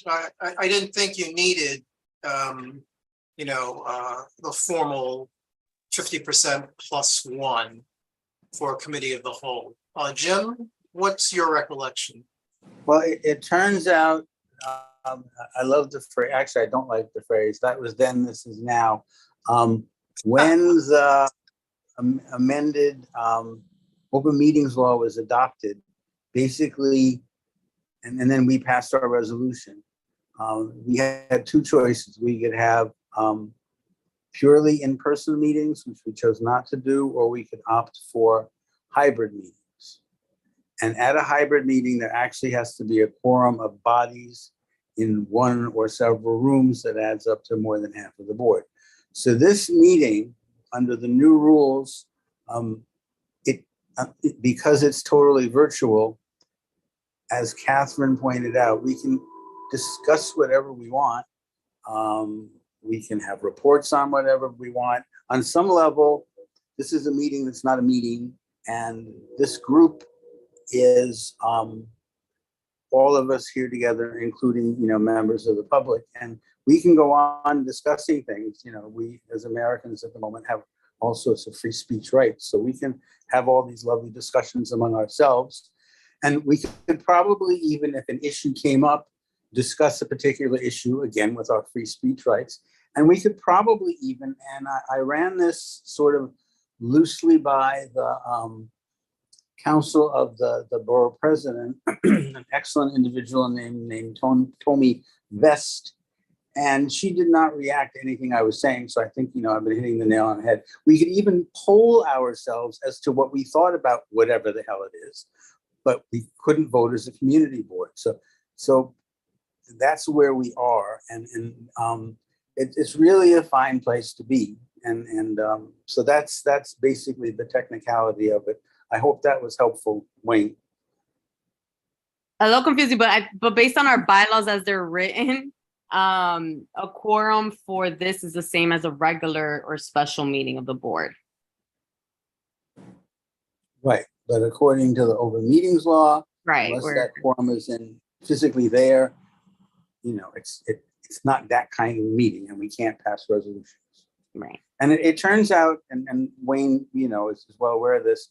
I didn't think you needed, the formal 50% plus one for a committee of the whole. Jim, what's your recollection? Well, it turns out, I love the phrase. Actually, I don't like the phrase. That was then, this is now. When the amended open meetings law was adopted, basically, and then we passed our resolution. We had two choices. We could have purely in-person meetings, which we chose not to do, or we could opt for hybrid meetings. And at a hybrid meeting, there actually has to be a quorum of bodies in one or several rooms that adds up to more than half of the board. So this meeting, under the new rules, because it's totally virtual, as Catherine pointed out, we can discuss whatever we want. We can have reports on whatever we want. On some level, this is a meeting that's not a meeting, and this group is all of us here together, including members of the public, and we can go on discussing things. We as Americans at the moment have all sorts of free speech rights, so we can have all these lovely discussions among ourselves, and we could probably, even if an issue came up, discuss a particular issue again with our free speech rights. And we could probably even, and I ran this sort of loosely by the council of the borough president, an excellent individual named Tommy Vest, and she did not react to anything I was saying. So I think, I've been hitting the nail on the head. We could even poll ourselves as to what we thought about whatever the hell it is, but we couldn't vote as a community board. So that's where we are, and it's really a fine place to be, and so that's basically the technicality of it. I hope that was helpful, Wayne. A little confusing, but based on our bylaws as they're written, a quorum for this is the same as a regular or special meeting of the board. Right, but according to the open meetings law, right, unless that quorum is physically there, it's not that kind of meeting, and we can't pass resolutions. Right. And it turns out, and Wayne, is well aware of this,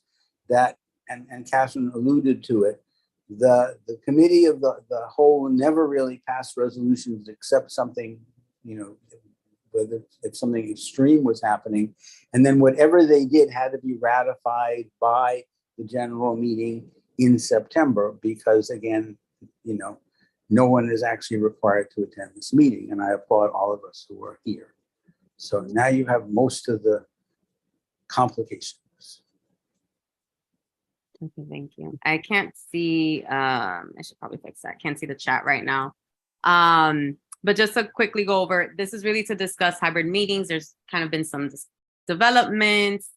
that, and Catherine alluded to it, the committee of the whole never really passed resolutions except something, whether if something extreme was happening. And then whatever they did had to be ratified by the general meeting in September, because again, no one is actually required to attend this meeting. And I applaud all of us who are here. So now you have most of the complications. Okay, thank you. I can't see, I should probably fix that. I can't see the chat right now. But just to quickly go over, this is really to discuss hybrid meetings. There's kind of been some developments.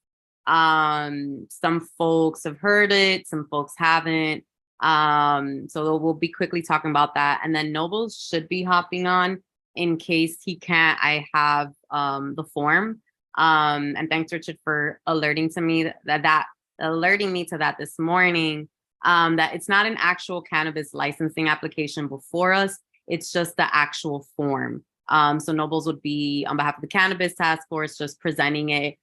Some folks have heard it, some folks haven't. So we'll be quickly talking about that. And then Noble should be hopping on. In case he can't, I have the form. And thanks, Richard, for alerting me to that this morning, that it's not an actual cannabis licensing application before us. It's just the actual form. So Nobles would be on behalf of the Cannabis Task Force, just presenting it,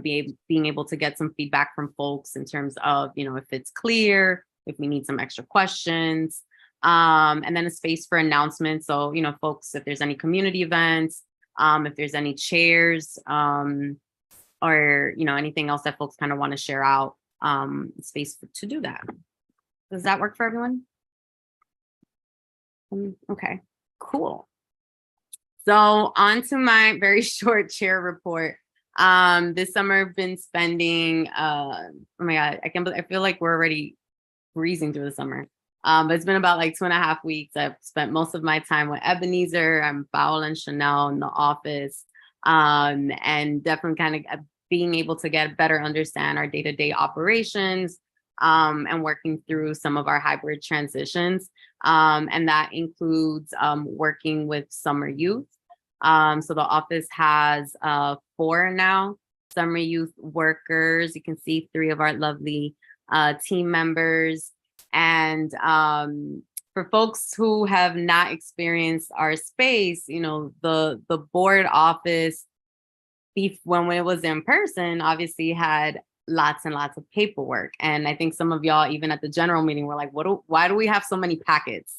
being able to get some feedback from folks in terms of, if it's clear, if we need some extra questions, and then a space for announcements. So, folks, if there's any community events, if there's any chairs, or, anything else that folks kind of want to share out, space to do that. Does that work for everyone? Okay, cool. So on to my very short chair report. This summer I've been spending, oh my God, I feel like we're already breezing through the summer. But it's been about like 2.5 weeks. I've spent most of my time with Ebenezer. I'm Fowl and Chanel in the office, and definitely kind of being able to better understand our day-to-day operations, and working through some of our hybrid transitions. And that includes working with summer youth. So the office has 4 now summer youth workers. You can see 3 of our lovely team members. And for folks who have not experienced our space, the board office, when it was in person, obviously had lots and lots of paperwork. And I think some of y'all, even at the general meeting, were like, why do we have so many packets?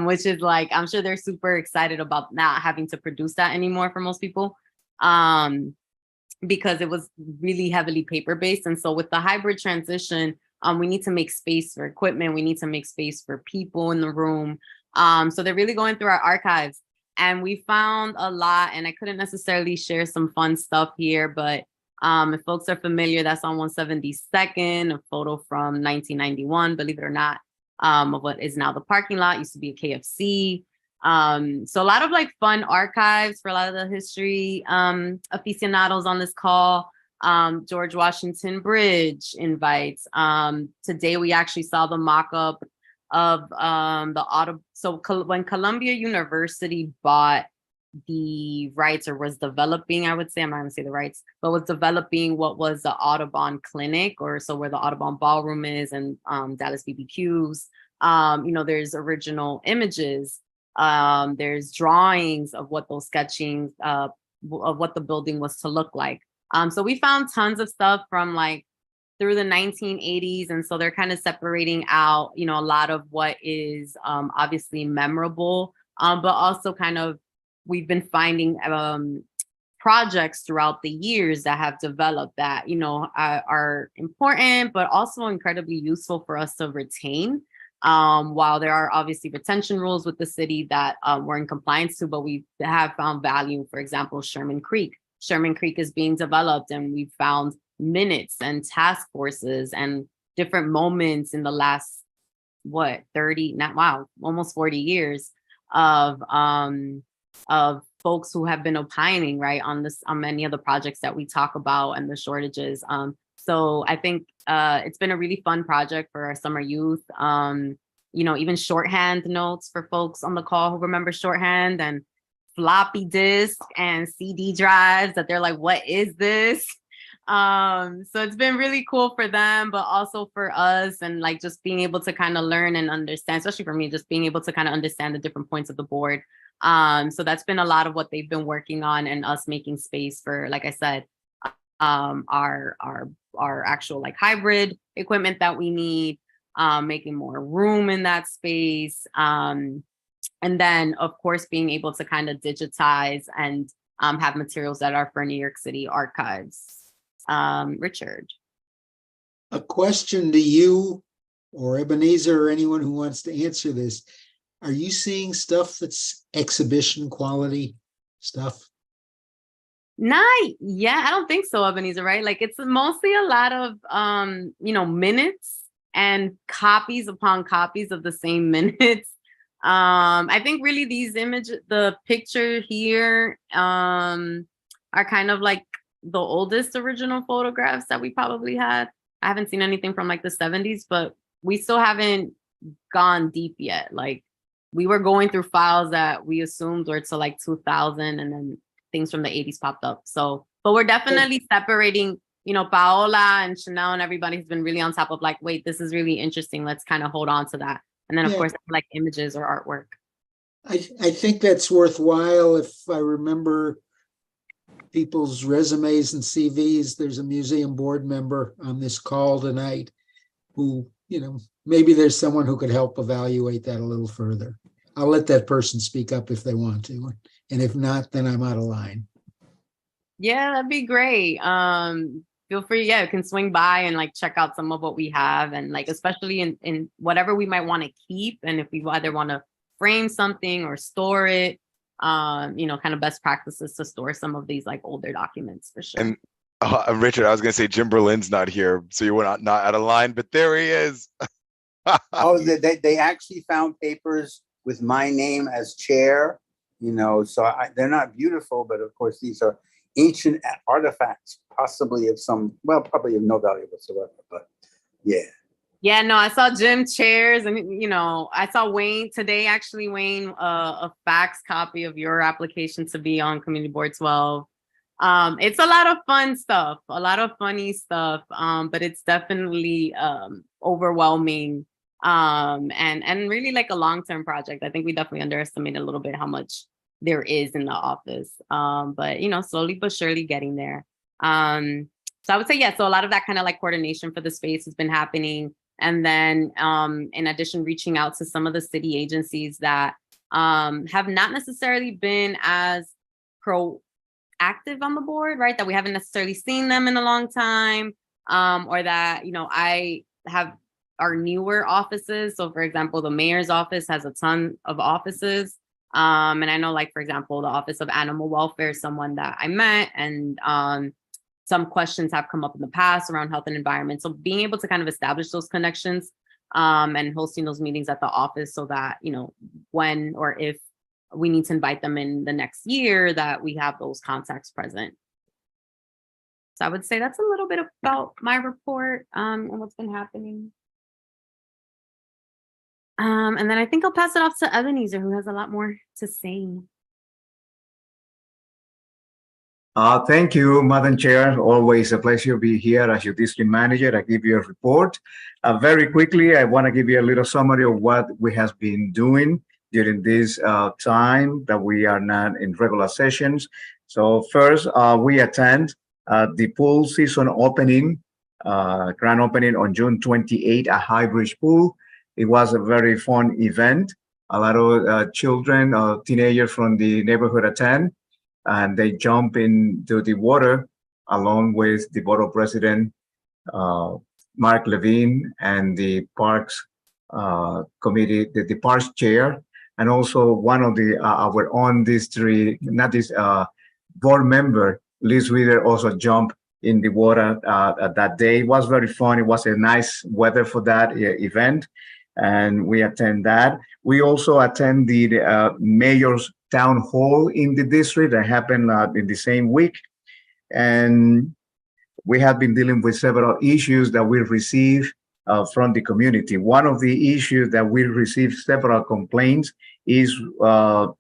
Which is like, I'm sure they're super excited about not having to produce that anymore for most people. Because it was really heavily paper-based. And so with the hybrid transition, we need to make space for equipment. We need to make space for people in the room. So they're really going through our archives. And we found a lot, and I couldn't necessarily share some fun stuff here, but if folks are familiar, that's on 172nd, a photo from 1991, believe it or not, of what is now the parking lot, used to be a KFC. So a lot of like fun archives for a lot of the history aficionados on this call. George Washington Bridge invites. Today we actually saw the mock-up of the auto. So when Columbia University bought the rights, or was developing, I would say, I'm not gonna say the rights, but was developing what was the Audubon Clinic, or so where the Audubon Ballroom is, and Dallas BBQs. There's original images. There's drawings of what those sketchings of what the building was to look like. So we found tons of stuff from like through the 1980s. And so they're kind of separating out, a lot of what is obviously memorable, but also kind of, we've been finding projects throughout the years that have developed that, are important, but also incredibly useful for us to retain. While there are obviously retention rules with the city that we're in compliance to, but we have found value. For example, Sherman Creek. Sherman Creek is being developed, and we've found minutes and task forces and different moments in the last, almost 40 years of folks who have been opining, right, on many of the projects that we talk about and the shortages. So I think it's been a really fun project for our summer youth. Even shorthand notes for folks on the call who remember shorthand, and floppy disk and CD drives that they're like, what is this? So it's been really cool for them, but also for us, and like just being able to kind of learn and understand, especially for me, just being able to kind of understand the different points of the board. So that's been a lot of what they've been working on, and us making space for, like I said, our actual like hybrid equipment that we need, making more room in that space. And then of course, being able to kind of digitize and have materials that are for New York City archives. Richard. A question to you or Ebenezer or anyone who wants to answer this. Are you seeing stuff that's exhibition quality stuff? Not yet. I don't think so, Ebenezer, right? Like it's mostly a lot of minutes and copies upon copies of the same minutes. I think really these images, the picture here, are kind of like the oldest original photographs that we probably had. I haven't seen anything from like the 70s, but we still haven't gone deep yet. Like we were going through files that we assumed were to like 2000, and then things from the 80s popped up. So, but we're definitely separating, Paola and Chanel and everybody has been really on top of like, wait, this is really interesting. Let's kind of hold on to that. And then of course, like images or artwork. I think that's worthwhile. If I remember people's resumes and CVs, there's a museum board member on this call tonight who, maybe there's someone who could help evaluate that a little further. I'll let that person speak up if they want to. And if not, then I'm out of line. Yeah, that'd be great. Feel free, you can swing by and like check out some of what we have, and like especially in whatever we might want to keep, and if we either want to frame something or store it, kind of best practices to store some of these like older documents for sure. And Richard, I was gonna say Jim Berlin's not here, so you were not out of line, but there he is. Oh, they actually found papers with my name as chair, so they're not beautiful, but of course these are ancient artifacts, possibly of probably of no value whatsoever, but yeah. Yeah, no, I saw Jim chairs, and I saw Wayne today, actually, Wayne, a fax copy of your application to be on Community Board 12. It's a lot of fun stuff, a lot of funny stuff, but it's definitely overwhelming and really like a long-term project. I think we definitely underestimate a little bit how much there is in the office. But you know, slowly but surely getting there. So I would say, yeah, so a lot of that kind of like coordination for the space has been happening. And then in addition, reaching out to some of the city agencies that have not necessarily been as proactive on the board, right? That we haven't necessarily seen them in a long time, or that, you know, I have our newer offices. So for example, the mayor's office has a ton of offices. And I know, like, for example, the Office of Animal Welfare is someone that I met, and some questions have come up in the past around health and environment. So being able to kind of establish those connections and hosting those meetings at the office so that, you know, when or if we need to invite them in the next year, that we have those contacts present. So I would say that's a little bit about my report and what's been happening. And then I think I'll pass it off to Ebenezer, who has a lot more to say. Thank you, Madam Chair. Always a pleasure to be here as your district manager. I give you a report. Very quickly, I want to give you a little summary of what we have been doing during this time that we are not in regular sessions. So first, we attend the pool season opening, grand opening on June 28 at Highbridge Pool. It was a very fun event. A lot of children, teenagers from the neighborhood attend, and they jump into the water along with the Board of President, Mark Levine, and the Parks Committee, the Parks Chair, and also one of the our own district, not this board member, Liz Reader, also jumped in the water that day. It was very fun. It was a nice weather for that event, and we attend that. We also attend the mayor's town hall in the district that happened in the same week. And we have been dealing with several issues that we receive from the community. One of the issues that we received several complaints is the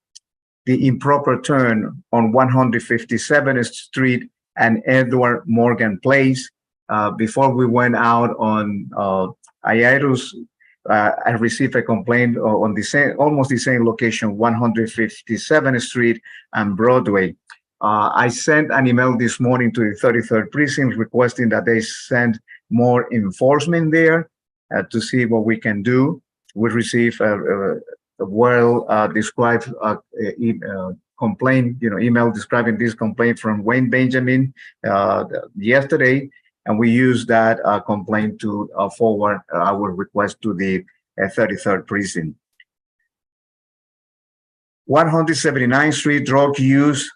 improper turn on 157th Street and Edward Morgan Place. Before we went out on Iaitus, I received a complaint on the same, almost the same location, 157th Street and Broadway. I sent an email this morning to the 33rd Precinct requesting that they send more enforcement there to see what we can do. We received a well-described complaint, email describing this complaint from Wayne Benjamin yesterday. And we use that complaint to forward our request to the 33rd Precinct. 179th Street drug use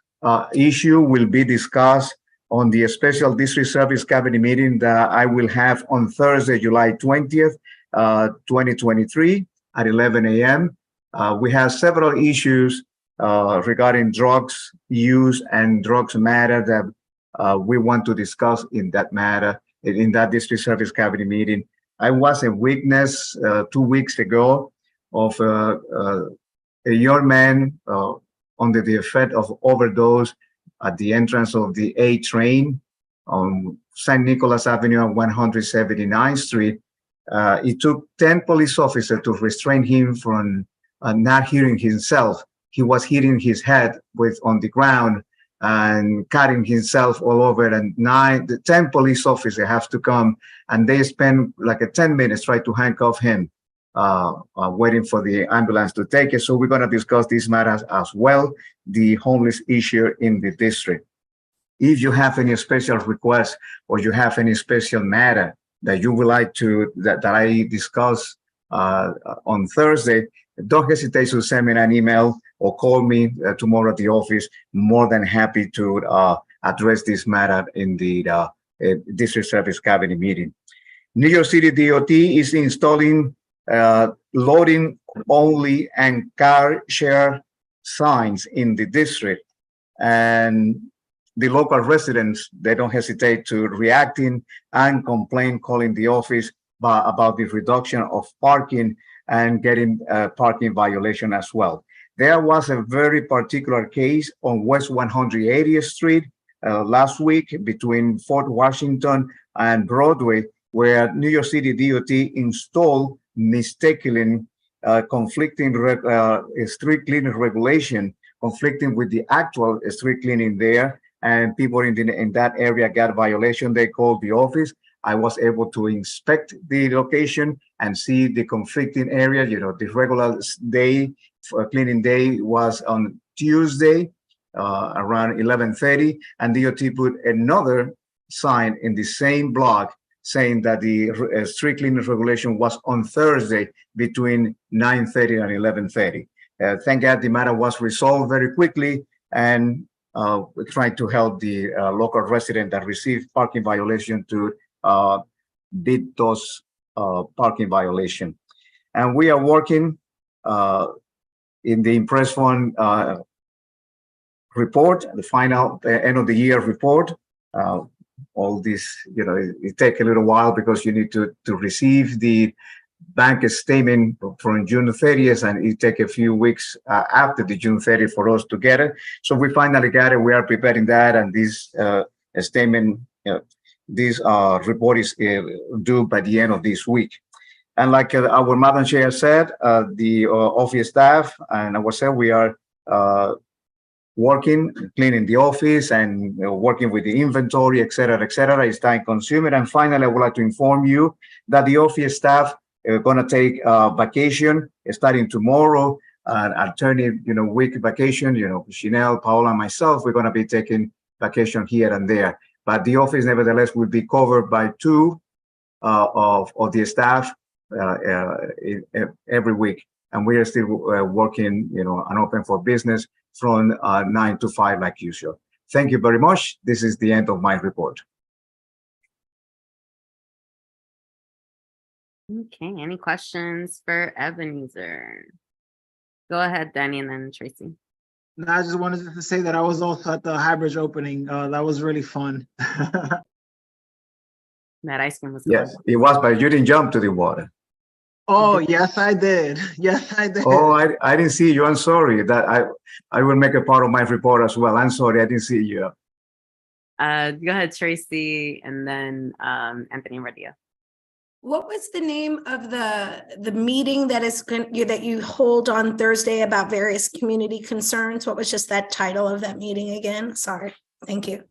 issue will be discussed on the Special District Service Cabinet meeting that I will have on Thursday, July 20th, 2023 at 11 a.m. We have several issues regarding drugs use and drugs matter that we want to discuss in that matter, in that district service cabinet meeting. I was a witness 2 weeks ago of a young man under the effect of overdose at the entrance of the A train on St. Nicholas Avenue and 179th Street. It took 10 police officers to restrain him from not hitting himself. He was hitting his head on the ground and cutting himself all over, and 10 police officers have to come, and they spend like 10 minutes trying to handcuff him, waiting for the ambulance to take it. So we're going to discuss this matter as well, the homeless issue in the district. If you have any special requests or you have any special matter that you would like to that I discuss on Thursday, don't hesitate to send me an email or call me tomorrow at the office. More than happy to address this matter in the District Service Cabinet meeting. New York City DOT is installing loading only and car share signs in the district. And the local residents, they don't hesitate to reacting and complain, calling the office about the reduction of parking and getting a parking violation as well. There was a very particular case on West 180th Street last week between Fort Washington and Broadway, where New York City DOT installed mistakenly conflicting street cleaning regulation, conflicting with the actual street cleaning there, and people in that area got violation. They called the office. I was able to inspect the location and see the conflicting area. You know, the regular day for cleaning day was on Tuesday around 11:30, and DOT put another sign in the same block saying that the street cleaning regulation was on Thursday between 9:30 and 11:30. Thank God the matter was resolved very quickly, and we're trying to help the local resident that received parking violation to beat those parking violation. And we are working in the impress fund report, the final end of the year report. All this, you know, it take a little while because you need to receive the bank statement from June 30th, and it take a few weeks after the June 30th for us to get it. So we finally got it. We are preparing that, and this statement, this report is due by the end of this week. And like our Madam Chair said, the office staff and ourselves, we are working, cleaning the office and working with the inventory, et cetera, et cetera. It's time consuming. And finally, I would like to inform you that the office staff are going to take vacation starting tomorrow, an alternate, week vacation. Chanel, Paola, and myself, we're going to be taking vacation here and there. But the office, nevertheless, will be covered by two of the staff every week. And we are still working, and open for business from 9 to 5 like usual. Thank you very much. This is the end of my report. Okay, any questions for Ebenezer? Go ahead, Danny, and then Tracy. No, I just wanted to say that I was also at the Highbridge opening. That was really fun. That ice cream was Yes, fun. it was, but you didn't jump to the water. Oh, yes, I did. Yes, I did. Oh, I didn't see you. I'm sorry. That I will make a part of my report as well. I'm sorry, I didn't see you. Go ahead, Tracy, and then Anthony Radia. What was the name of the meeting that you hold on Thursday about various community concerns? What was just that title of that meeting again? Sorry. Thank you.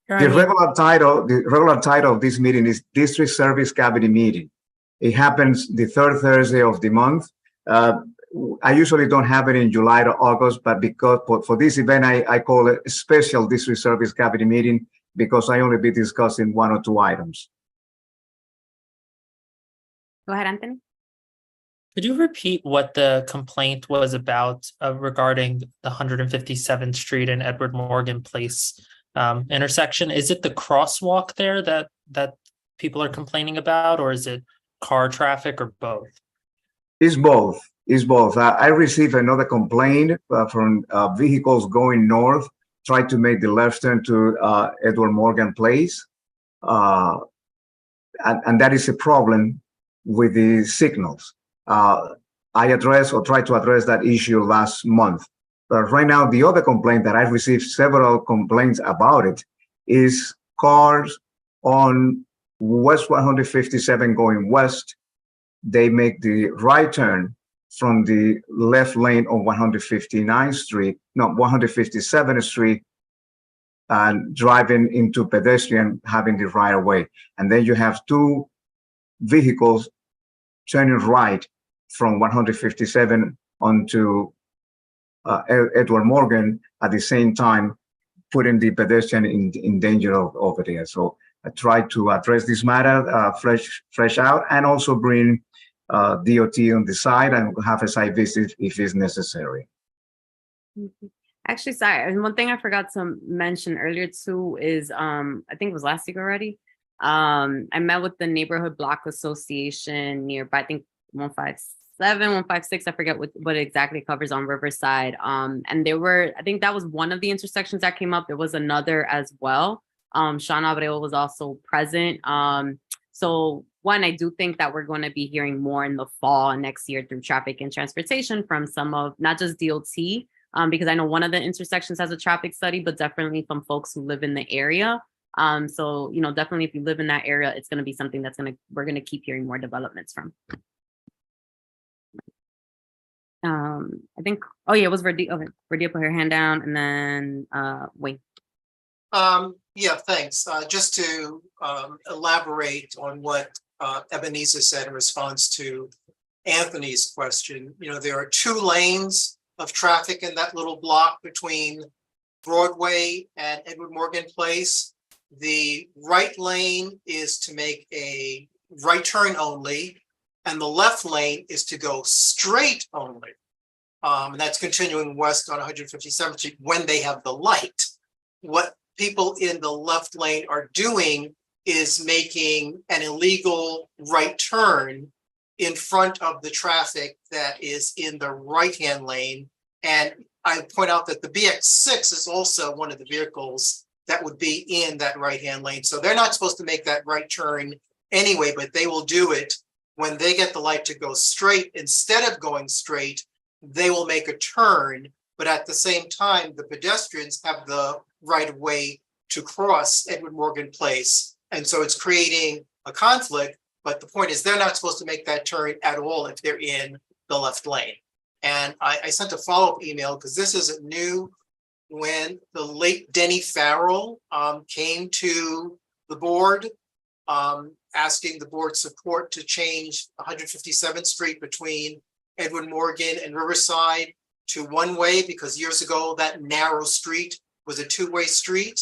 The regular title of this meeting is District Service Cabinet Meeting. It happens the third Thursday of the month. I usually don't have it in July or August, but because for this event, I call it a special District Service Cabinet Meeting because I only be discussing one or two items. Go ahead, Anthony. Could you repeat what the complaint was about regarding the 157th Street and Edward Morgan Place intersection? Is it the crosswalk there that people are complaining about, or is it car traffic, or both? It's both. It's both. I received another complaint from vehicles going north, try to make the left turn to Edward Morgan Place. And that is a problem with the signals. I addressed or tried to address that issue last month. But right now, the other complaint that I've received several complaints about it is cars on West 157 going west. They make the right turn from the left lane on 157th Street, and driving into pedestrian, having the right of way. And then you have two vehicles turning right from 157 onto Edward Morgan at the same time, putting the pedestrian in danger over there. So I try to address this matter, fresh out, and also bring DOT on the side and have a site visit if it's necessary. Actually, sorry, and one thing I forgot to mention earlier too is I think it was last week already. I met with the neighborhood block association nearby, I think 157, 156, I forget what exactly it covers on Riverside. And there were, I think that was one of the intersections that came up. There was another as well. Sean Abreu was also present. So one, I do think that we're going to be hearing more in the fall and next year through traffic and transportation from some of, not just DOT, because I know one of the intersections has a traffic study, but definitely from folks who live in the area. So, definitely if you live in that area, it's going to be something we're going to keep hearing more developments from. I think, oh yeah, it was Verdia. Okay, Verdia put her hand down, and then Wayne. Yeah, thanks. Just to elaborate on what Ebenezer said in response to Anthony's question, there are 2 lanes of traffic in that little block between Broadway and Edward Morgan Place. The right lane is to make a right turn only, and the left lane is to go straight only. And that's continuing west on 157th Street when they have the light. What people in the left lane are doing is making an illegal right turn in front of the traffic that is in the right-hand lane. And I point out that the BX6 is also one of the vehicles that would be in that right-hand lane. So they're not supposed to make that right turn anyway, but they will do it when they get the light to go straight. Instead of going straight, they will make a turn, but at the same time, the pedestrians have the right of way to cross Edward Morgan Place. And so it's creating a conflict, but the point is they're not supposed to make that turn at all if they're in the left lane. And I sent a follow-up email because this isn't new. When the late Denny Farrell came to the board, asking the board's support to change 157th Street between Edward Morgan and Riverside to one-way, because years ago that narrow street was a two-way street.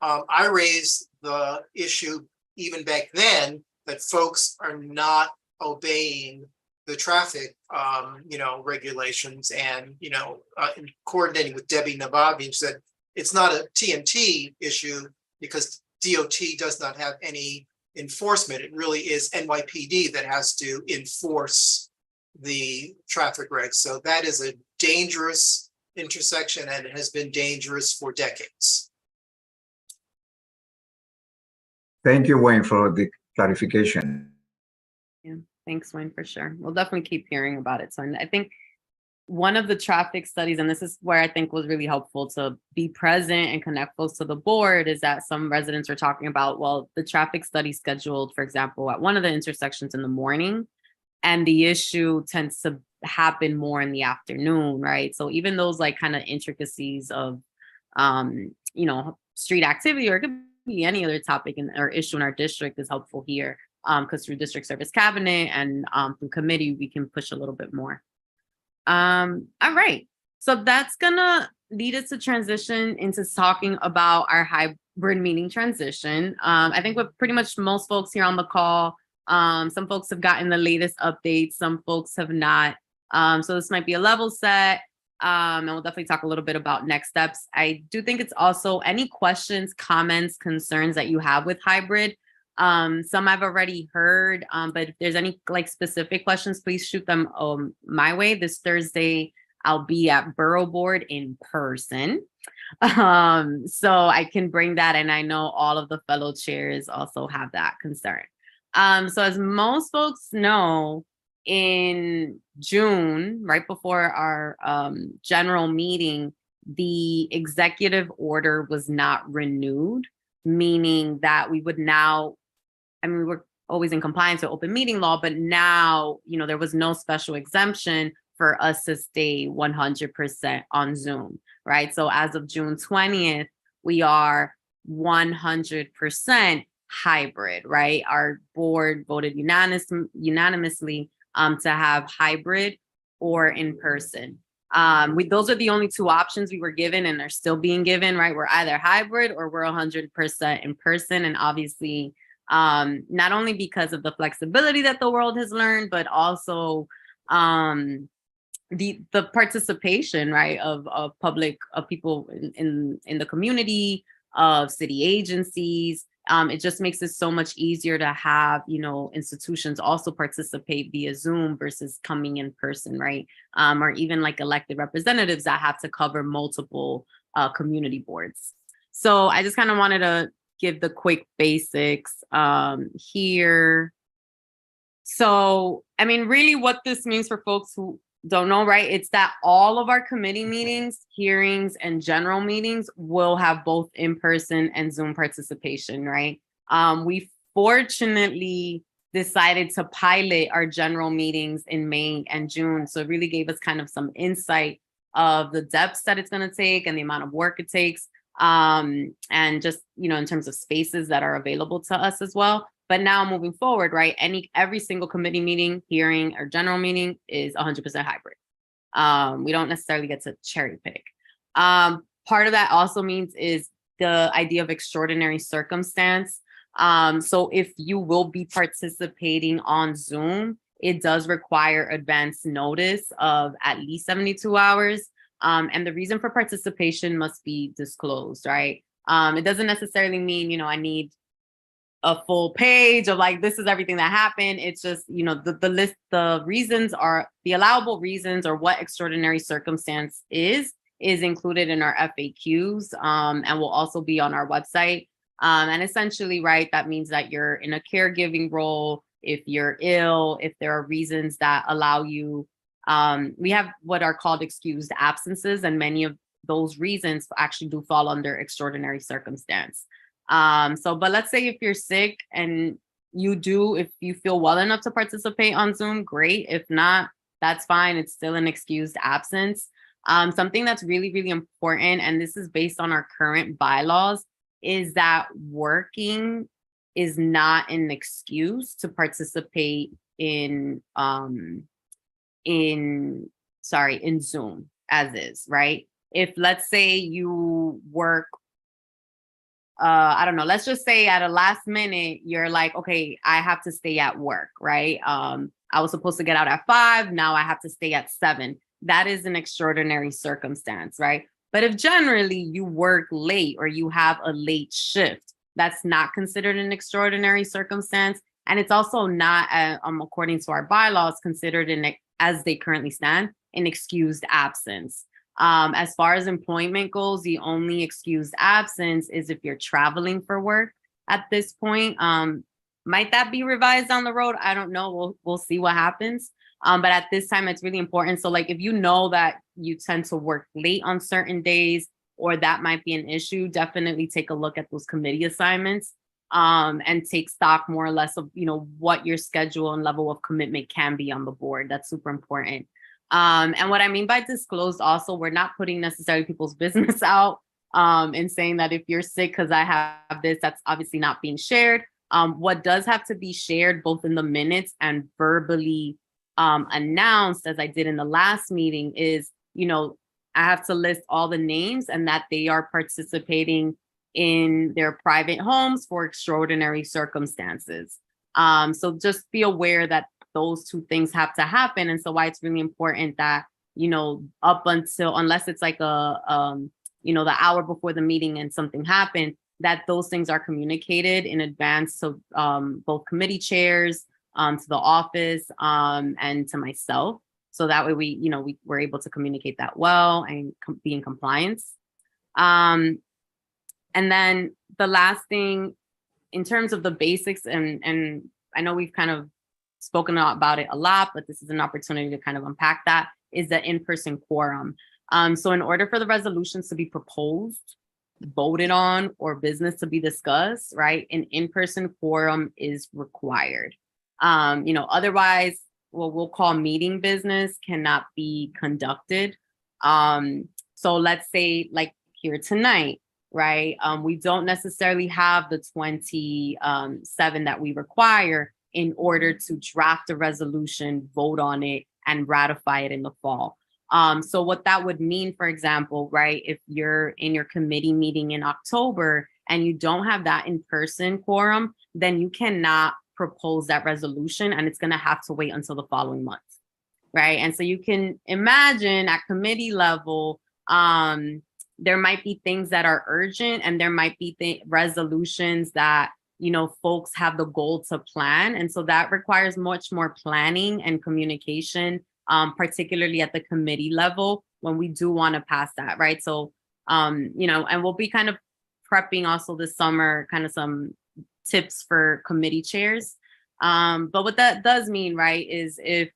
I raised the issue even back then that folks are not obeying the traffic, regulations, and in coordinating with Debbie Nababi, said it's not a TMT issue because DOT does not have any enforcement. It really is NYPD that has to enforce the traffic regs. So that is a dangerous intersection, and it has been dangerous for decades. Thank you, Wayne, for the clarification. Yeah, thanks, Wayne, for sure. We'll definitely keep hearing about it. So I think one of the traffic studies, and this is where I think was really helpful to be present and connect folks to the board, is that some residents are talking about, well, the traffic study scheduled, for example, at one of the intersections in the morning, and the issue tends to happen more in the afternoon, right? So even those like kind of intricacies of, street activity, or it could be any other topic or issue in our district, is helpful here, because through district service cabinet and through committee, we can push a little bit more. All right, so that's gonna lead us to transition into talking about our hybrid meeting transition. I think with pretty much most folks here on the call, some folks have gotten the latest updates, some folks have not. So this might be a level set, and we'll definitely talk a little bit about next steps. I do think it's also any questions, comments, concerns that you have with hybrid. Some I've already heard, but if there's any like specific questions, please shoot them my way. This Thursday, I'll be at Borough Board in person. So I can bring that, and I know all of the fellow chairs also have that concern. So as most folks know, in June, right before our general meeting, the executive order was not renewed, meaning that we would now, we were always in compliance with open meeting law, but now, there was no special exemption for us to stay 100% on Zoom, right? So as of June 20th, we are 100% hybrid, right? Our board voted unanimously to have hybrid or in person. Those are the only two options we were given and are still being given, right? We're either hybrid or we're 100% in person. And obviously, not only because of the flexibility that the world has learned, but also the participation, right, of public, of people in the community, of city agencies. It just makes it so much easier to have, institutions also participate via Zoom versus coming in person, right? Or even like elected representatives that have to cover multiple community boards. So I just kind of wanted to give the quick basics here. So, really what this means for folks who don't know, right? It's that all of our committee meetings, hearings, and general meetings will have both in-person and Zoom participation, right? We fortunately decided to pilot our general meetings in May and June. So it really gave us kind of some insight of the depths that it's going to take and the amount of work it takes. And just, in terms of spaces that are available to us as well. But now moving forward, right, every single committee meeting, hearing, or general meeting is 100% hybrid. We don't necessarily get to cherry pick. Part of that also means is the idea of extraordinary circumstance. So if you will be participating on Zoom, it does require advance notice of at least 72 hours. And the reason for participation must be disclosed, right? It doesn't necessarily mean, I need a full page of like, this is everything that happened. It's just, the list, the reasons are the allowable reasons or what extraordinary circumstance is included in our FAQs, and will also be on our website. And essentially, right, that means that you're in a caregiving role, if you're ill, if there are reasons that allow you, we have what are called excused absences, and many of those reasons actually do fall under extraordinary circumstance. But let's say if you're sick and if you feel well enough to participate on Zoom, great. If not, that's fine. It's still an excused absence. Something that's really, really important, and this is based on our current bylaws, is that working is not an excuse to participate in Zoom as is, right? If let's say you work, I don't know, let's just say at a last minute, you're like, okay, I have to stay at work, right? I was supposed to get out at 5, now I have to stay at 7. That is an extraordinary circumstance, right? But if generally you work late or you have a late shift, that's not considered an extraordinary circumstance. And it's also not, according to our bylaws, considered as they currently stand, an excused absence. As far as employment goes, the only excused absence is if you're traveling for work at this point. Might that be revised down the road? I don't know. We'll see what happens. But at this time, it's really important. So like, if you know that you tend to work late on certain days, or that might be an issue, definitely take a look at those committee assignments, and take stock more or less of, what your schedule and level of commitment can be on the board. That's super important. And what I mean by disclosed also, we're not putting necessarily people's business out, and saying that if you're sick because I have this, that's obviously not being shared. What does have to be shared both in the minutes and verbally announced, as I did in the last meeting, is, I have to list all the names and that they are participating in their private homes for extraordinary circumstances. So just be aware that those two things have to happen. And so why it's really important that, up until, unless it's like the hour before the meeting and something happened, that those things are communicated in advance to both committee chairs, to the office, and to myself. So that way we were able to communicate that well and be in compliance. And then the last thing, in terms of the basics, and I know we've kind of spoken about it a lot, but this is an opportunity to kind of unpack that, is the in-person quorum. So in order for the resolutions to be proposed, voted on, or business to be discussed, right, an in-person quorum is required. Otherwise, what we'll call meeting business cannot be conducted. So let's say like here tonight, right? We don't necessarily have the 27 that we require in order to draft a resolution, vote on it, and ratify it in the fall. So what that would mean, for example, right, if you're in your committee meeting in October and you don't have that in-person quorum, then you cannot propose that resolution, and it's going to have to wait until the following month, right? And so you can imagine at committee level, there might be things that are urgent, and there might be resolutions that, folks have the goal to plan. And so that requires much more planning and communication, particularly at the committee level when we do want to pass that, right? So, and we'll be kind of prepping also this summer, kind of some tips for committee chairs. But what that does mean, right, is if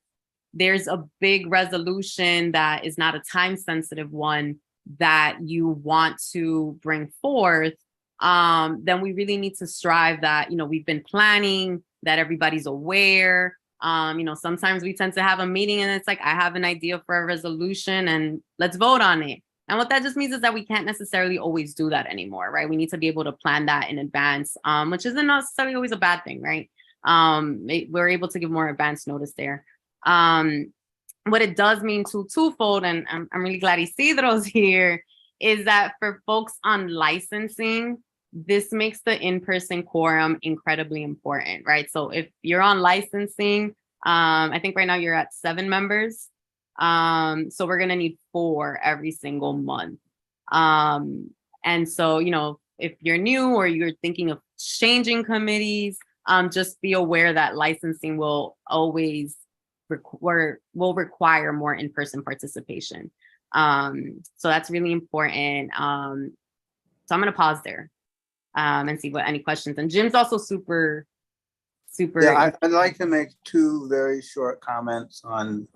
there's a big resolution that is not a time sensitive one that you want to bring forth, then we really need to strive that, we've been planning, that everybody's aware. Sometimes we tend to have a meeting and it's like, I have an idea for a resolution and let's vote on it. And what that just means is that we can't necessarily always do that anymore, right? We need to be able to plan that in advance, which isn't necessarily always a bad thing, right? We're able to give more advance notice there. What it does mean twofold, and I'm really glad Isidro's here, is that for folks on licensing, this makes the in-person quorum incredibly important, right? So if you're on licensing, I think right now you're at 7 members. So we're gonna need 4 every single month. And so, if you're new or you're thinking of changing committees, just be aware that licensing will always require more in-person participation. So that's really important. So I'm gonna pause there and see what any questions. And Jim's also super. Yeah, I'd like to make 2 very short comments on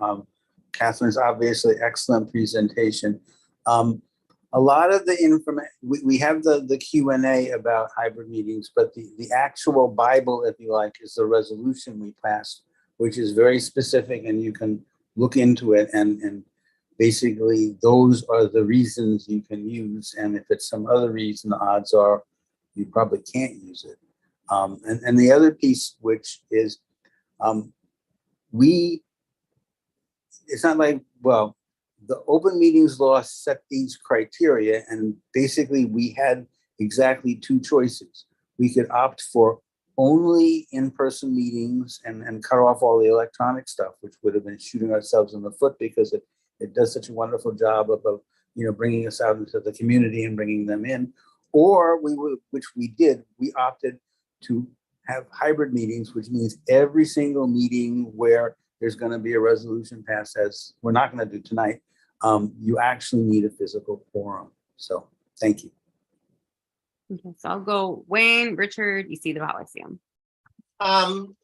Catherine's obviously excellent presentation. A lot of the information, we have the Q&A about hybrid meetings, but the actual Bible, if you like, is the resolution we passed, which is very specific, and you can look into it, and basically those are the reasons you can use. And if it's some other reason, the odds are you probably can't use it. And the other piece, which is it's not like, well, the open meetings law set these criteria, and basically we had exactly 2 choices. We could opt for only in-person meetings and cut off all the electronic stuff, which would have been shooting ourselves in the foot, because it does such a wonderful job of bringing us out into the community and bringing them in. Or we opted to have hybrid meetings, which means every single meeting where there's going to be a resolution passed, as we're not going to do tonight, you actually need a physical quorum. So thank you. Okay, so I'll go Wayne, Richard, you see how I see them.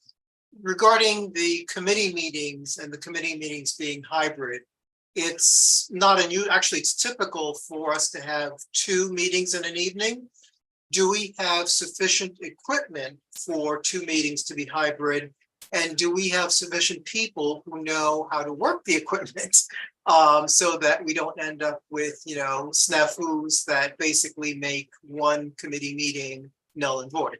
Regarding the committee meetings and the committee meetings being hybrid, it's not actually it's typical for us to have 2 meetings in an evening. Do we have sufficient equipment for 2 meetings to be hybrid? And do we have sufficient people who know how to work the equipment so that we don't end up with, snafus that basically make one committee meeting null and void?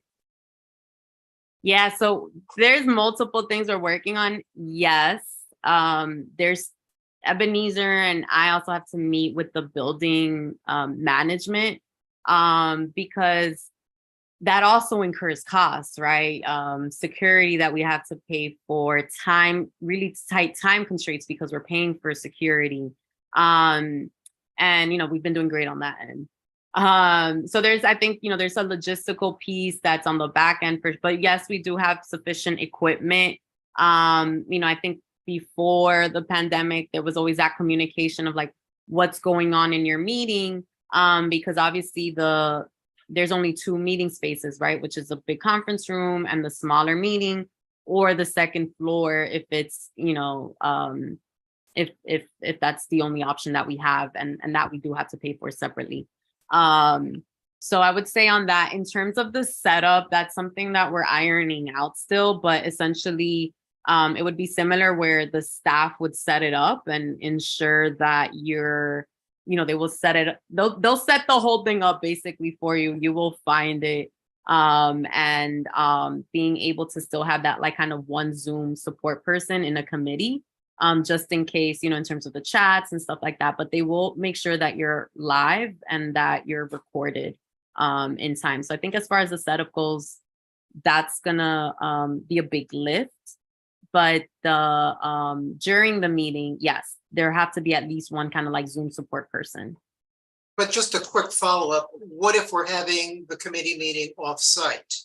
Yeah, so there's multiple things we're working on. Yes, there's Ebenezer, and I also have to meet with the building management because that also incurs costs, right? Security that we have to pay for, time, really tight time constraints because we're paying for security. And, we've been doing great on that end. So I think, there's a logistical piece that's on the back end but yes, we do have sufficient equipment. I think before the pandemic, there was always that communication of like, what's going on in your meeting? Because obviously there's only 2 meeting spaces, right? Which is a big conference room and the smaller meeting, or the second floor if it's, if that's the only option that we have, and that we do have to pay for separately. So I would say on that, in terms of the setup, that's something that we're ironing out still, but essentially it would be similar where the staff would set it up and ensure that they will set it, they'll set the whole thing up basically for you. You will find it. And being able to still have that like kind of one Zoom support person in a committee, just in case, in terms of the chats and stuff like that, but they will make sure that you're live and that you're recorded in time. So I think as far as the setup goes, that's gonna be a big lift. But during the meeting, yes, there have to be at least one kind of like Zoom support person. But just a quick follow-up, what if we're having the committee meeting off-site?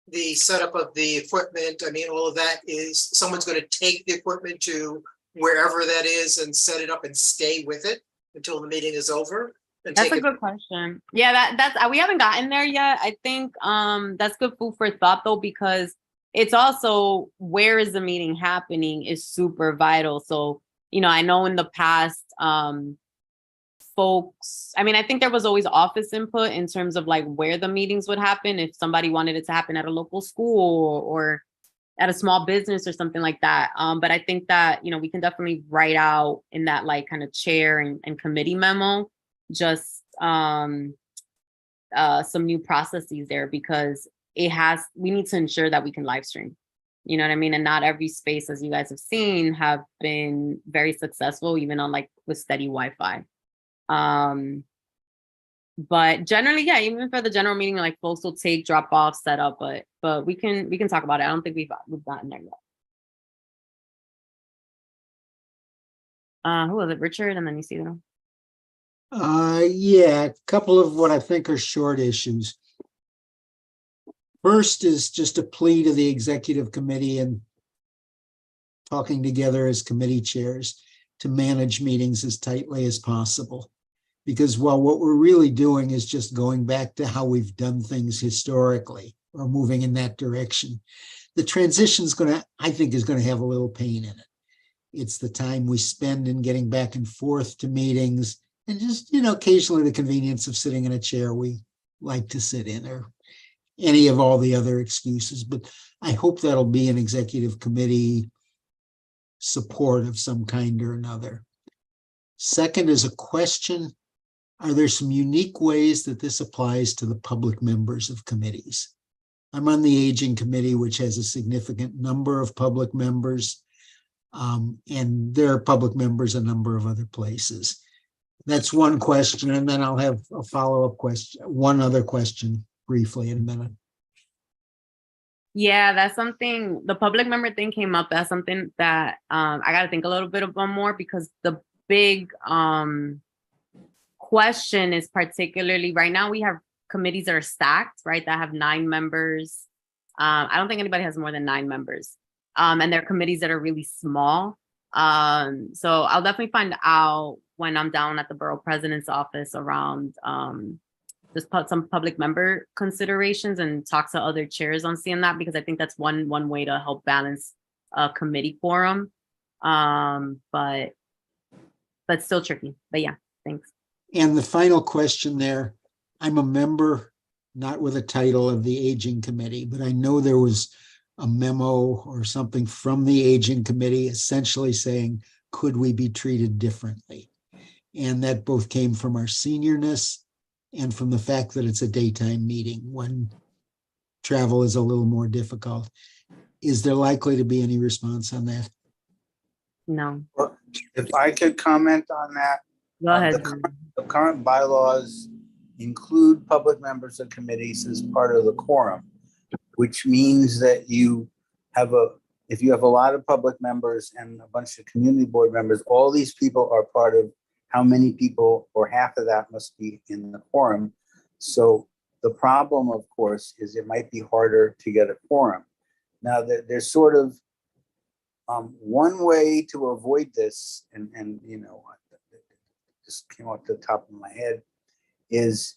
The setup of the equipment, all of that is, someone's going to take the equipment to wherever that is and set it up and stay with it until the meeting is over? That's a good question. Yeah, that's we haven't gotten there yet. I think that's good food for thought though, because it's also where is the meeting happening is super vital. So, you know, I know in the past, folks, I mean, I think there was always office input in terms of like where the meetings would happen. If somebody wanted it to happen at a local school or at a small business or something like that. But I think that, you know, we can definitely write out in that like kind of chair and committee memo, just some new processes there, because we need to ensure that we can live stream. You know what I mean? And not every space, as you guys have seen, have been very successful, even on like with steady Wi-Fi. But generally, yeah, even for the general meeting, like folks will take drop off, set up, but we can talk about it. I don't think we've gotten there yet. Who was it? Richard, and then you see them. Yeah, a couple of what I think are short issues. First is just a plea to the executive committee and talking together as committee chairs to manage meetings as tightly as possible. Because while what we're really doing is just going back to how we've done things historically or moving in that direction, the transition is I think is going to have a little pain in it. It's the time we spend in getting back and forth to meetings and just, you know, occasionally the convenience of sitting in a chair we like to sit in, or any of all the other excuses. But I hope that'll be an executive committee support of some kind or another. Second is a question. Are there some unique ways that this applies to the public members of committees? I'm on the Aging Committee, which has a significant number of public members, and there are public members a number of other places. That's one question, and then I'll have a follow-up question, one other question briefly in a minute. Yeah, that's something, the public member thing came up. That's something that I got to think a little bit about more, because the big question is particularly right now we have committees that are stacked, right? That have 9 members. I don't think anybody has more than 9 members. And there are committees that are really small. So I'll definitely find out when I'm down at the borough president's office around just put some public member considerations and talk to other chairs on seeing that, because I think that's one way to help balance a committee quorum. But still tricky. But yeah, thanks. And the final question there, I'm a member, not with a title, of the Aging Committee, but I know there was a memo or something from the Aging Committee essentially saying, could we be treated differently? And that both came from our seniorness and from the fact that it's a daytime meeting when travel is a little more difficult. Is there likely to be any response on that? No. Well, if I could comment on that. Go ahead. The current bylaws include public members of committees as part of the quorum, which means that if you have a lot of public members and a bunch of community board members, all these people are part of how many people, or half of that must be in the quorum. So the problem, of course, is it might be harder to get a quorum. Now, there's sort of one way to avoid this, and you know, just came off the top of my head, is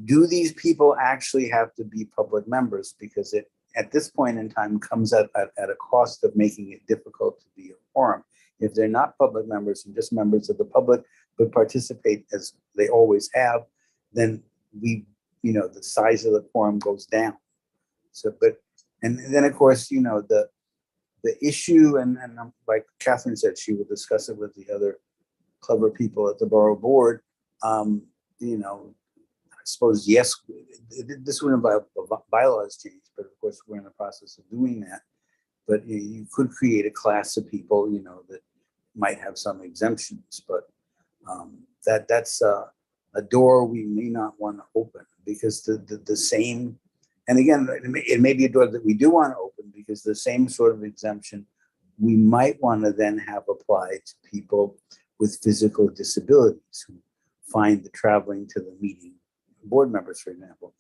do these people actually have to be public members? Because it, at this point in time, comes at a cost of making it difficult to be a quorum. If they're not public members and just members of the public, but participate as they always have, then the size of the quorum goes down. So, and then of course, you know, the issue, and like Catherine said, she will discuss it with the other clever people at the borough board. You know, I suppose, yes, this would involve bylaws change, but of course we're in the process of doing that. But you could create a class of people, you know, that might have some exemptions, but that's a door we may not want to open, because the same, and again, it may be a door that we do want to open, because the same sort of exemption we might want to then have applied to people with physical disabilities who find the traveling to the meeting, board members, for example,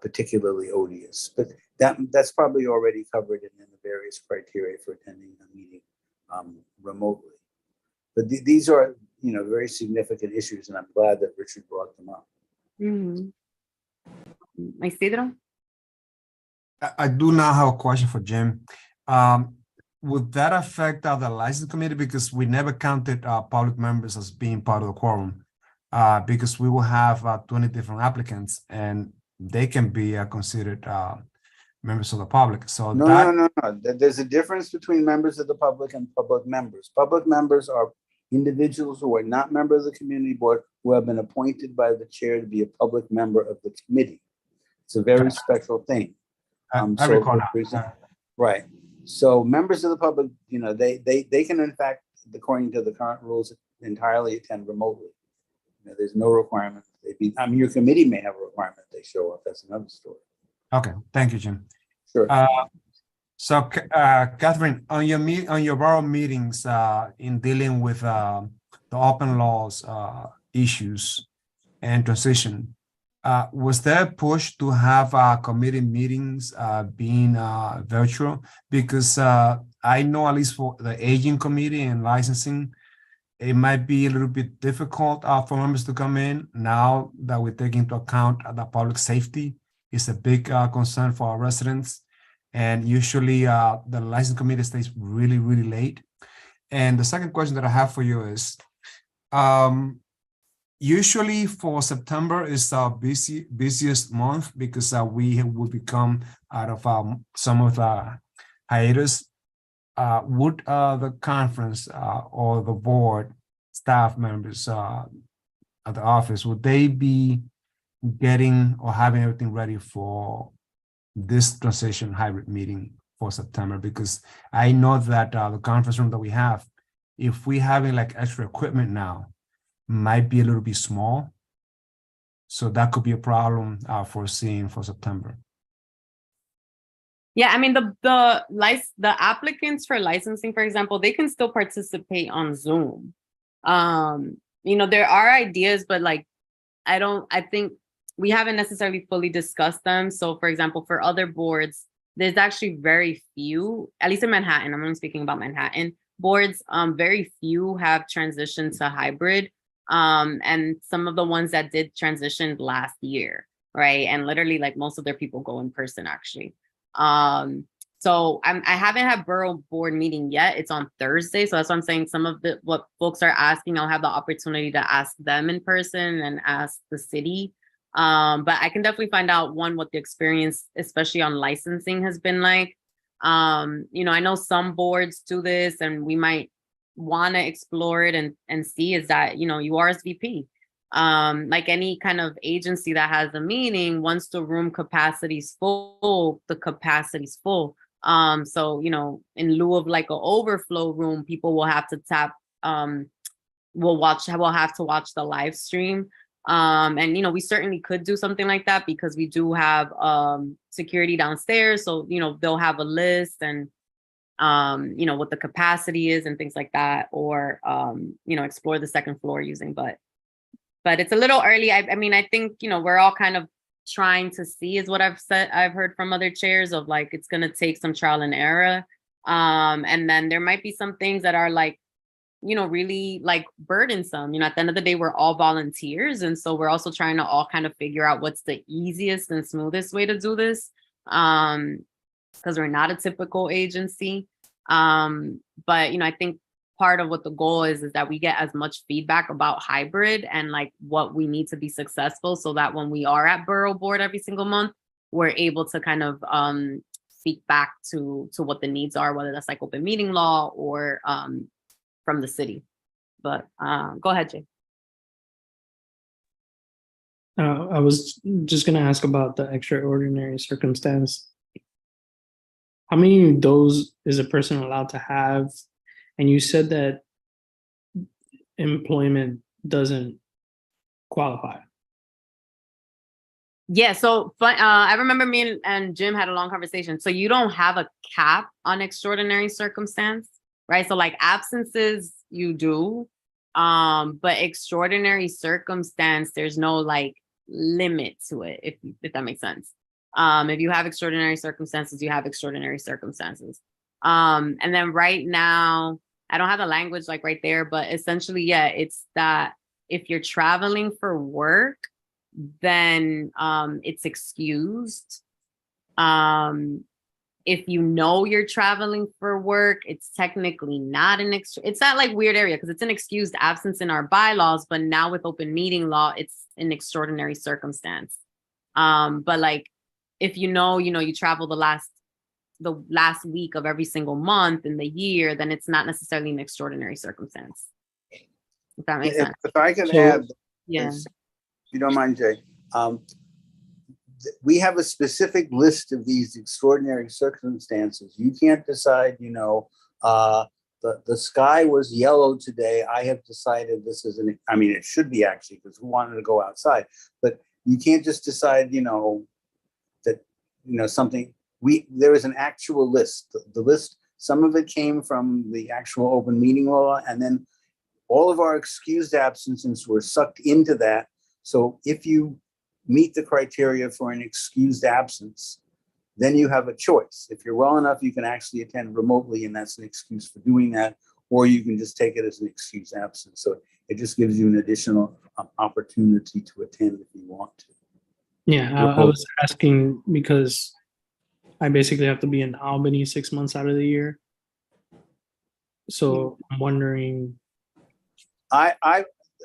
particularly odious. But that's probably already covered in the various criteria for attending a meeting remotely. But these are, you know, very significant issues, and I'm glad that Richard brought them up. Mm-hmm. Isidro? I do now have a question for Jim. Would that affect the license committee? Because we never counted public members as being part of the quorum. Because we will have 20 different applicants and they can be considered members of the public. So No, that, no. There's a difference between members of the public and public members. Public members are individuals who are not members of the community board who have been appointed by the chair to be a public member of the committee. It's a very special thing. I recall that. Right. So members of the public, they can in fact, according to the current rules, entirely attend remotely. There's no requirement. Your committee may have a requirement they show up. That's another story. Okay, thank you, Jim. Sure. So, Catherine, on your borough meetings, in dealing with the open laws issues and transition, was there a push to have committee meetings being virtual? Because I know, at least for the aging committee and licensing, it might be a little bit difficult for members to come in now that we take into account the public safety is a big concern for our residents. And usually the license committee stays really, really late. And the second question that I have for you is, usually for September is our busiest month because we will become out of some of the hiatus. Would the conference or the board staff members at the office, would they be getting or having everything ready for this transition hybrid meeting for September? Because I know that the conference room that we have, if we having like extra equipment now, might be a little bit small. So that could be a problem foreseen for September. Yeah, I mean, the applicants for licensing, for example, they can still participate on Zoom. There are ideas, but like, I think we haven't necessarily fully discussed them. So for example, for other boards, there's actually very few, at least in Manhattan, I'm only speaking about Manhattan boards, very few have transitioned to hybrid. And some of the ones that did transition last year, right? And literally like most of their people go in person actually. So I haven't had borough board meeting yet. It's on Thursday. So that's what I'm saying. Some of what folks are asking, I'll have the opportunity to ask them in person and ask the city. But I can definitely find out what the experience, especially on licensing, has been like. I know some boards do this and we might want to explore it and see is that, you RSVP. Like any kind of agency that has a meeting, once the room capacity is full, the capacity is full. So, in lieu of like an overflow room, people will have to tap, will have to watch the live stream. And, we certainly could do something like that because we do have security downstairs. So, they'll have a list and, what the capacity is and things like that, or, explore the second floor using, but it's a little early. I mean, I think, we're all kind of trying to see is what I've heard from other chairs of like, it's going to take some trial and error. And then there might be some things that are like, really like burdensome. At the end of the day, we're all volunteers. And so we're also trying to all kind of figure out what's the easiest and smoothest way to do this. Because we're not a typical agency. But, I think part of what the goal is that we get as much feedback about hybrid and like what we need to be successful so that when we are at borough board every single month, we're able to kind of speak back to what the needs are, whether that's like open meeting law or from the city. But go ahead, Jay. I was just going to ask about the extraordinary circumstance. How many of those is a person allowed to have? And you said that employment doesn't qualify. Yeah, so I remember me and Jim had a long conversation. So you don't have a cap on extraordinary circumstance, right? So like absences, you do, but extraordinary circumstance, there's no like limit to it, if that makes sense. If you have extraordinary circumstances, you have extraordinary circumstances. And then right now, I don't have the language like right there, but essentially, yeah, it's that if you're traveling for work, then it's excused. If you know you're traveling for work, it's technically not it's not like weird area because it's an excused absence in our bylaws, but now with open meeting law, it's an extraordinary circumstance. But like, if you know, you travel the last week of every single month in the year, then it's not necessarily an extraordinary circumstance. If that makes sense. If I could So- add, Yeah. if you don't mind, Jay, we have a specific list of these extraordinary circumstances. You can't decide, the sky was yellow today. I have decided this is I mean, it should be actually, because who wanted to go outside, but you can't just decide, that, something, there is an actual list. The list, some of it came from the actual open meeting law, and then all of our excused absences were sucked into that. So if you meet the criteria for an excused absence, then you have a choice. If you're well enough, you can actually attend remotely, and that's an excuse for doing that, or you can just take it as an excused absence. So it just gives you an additional opportunity to attend if you want to. Yeah, I was asking because I basically have to be in Albany 6 months out of the year. So I'm wondering.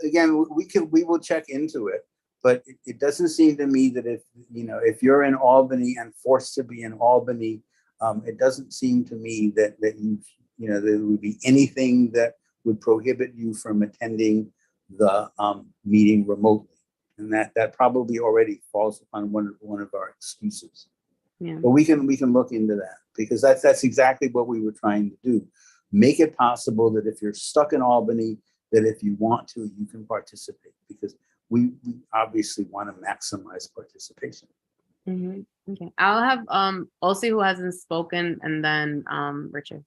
Again, we will check into it, but it doesn't seem to me that if you're in Albany and forced to be in Albany, it doesn't seem to me that there would be anything that would prohibit you from attending the meeting remotely, and that probably already falls upon one of our excuses. Yeah. But we can look into that, because that's exactly what we were trying to do. Make it possible that if you're stuck in Albany, that if you want to, you can participate, because we obviously want to maximize participation. Mm-hmm. Okay. I'll have Osi, who hasn't spoken, and then Richard.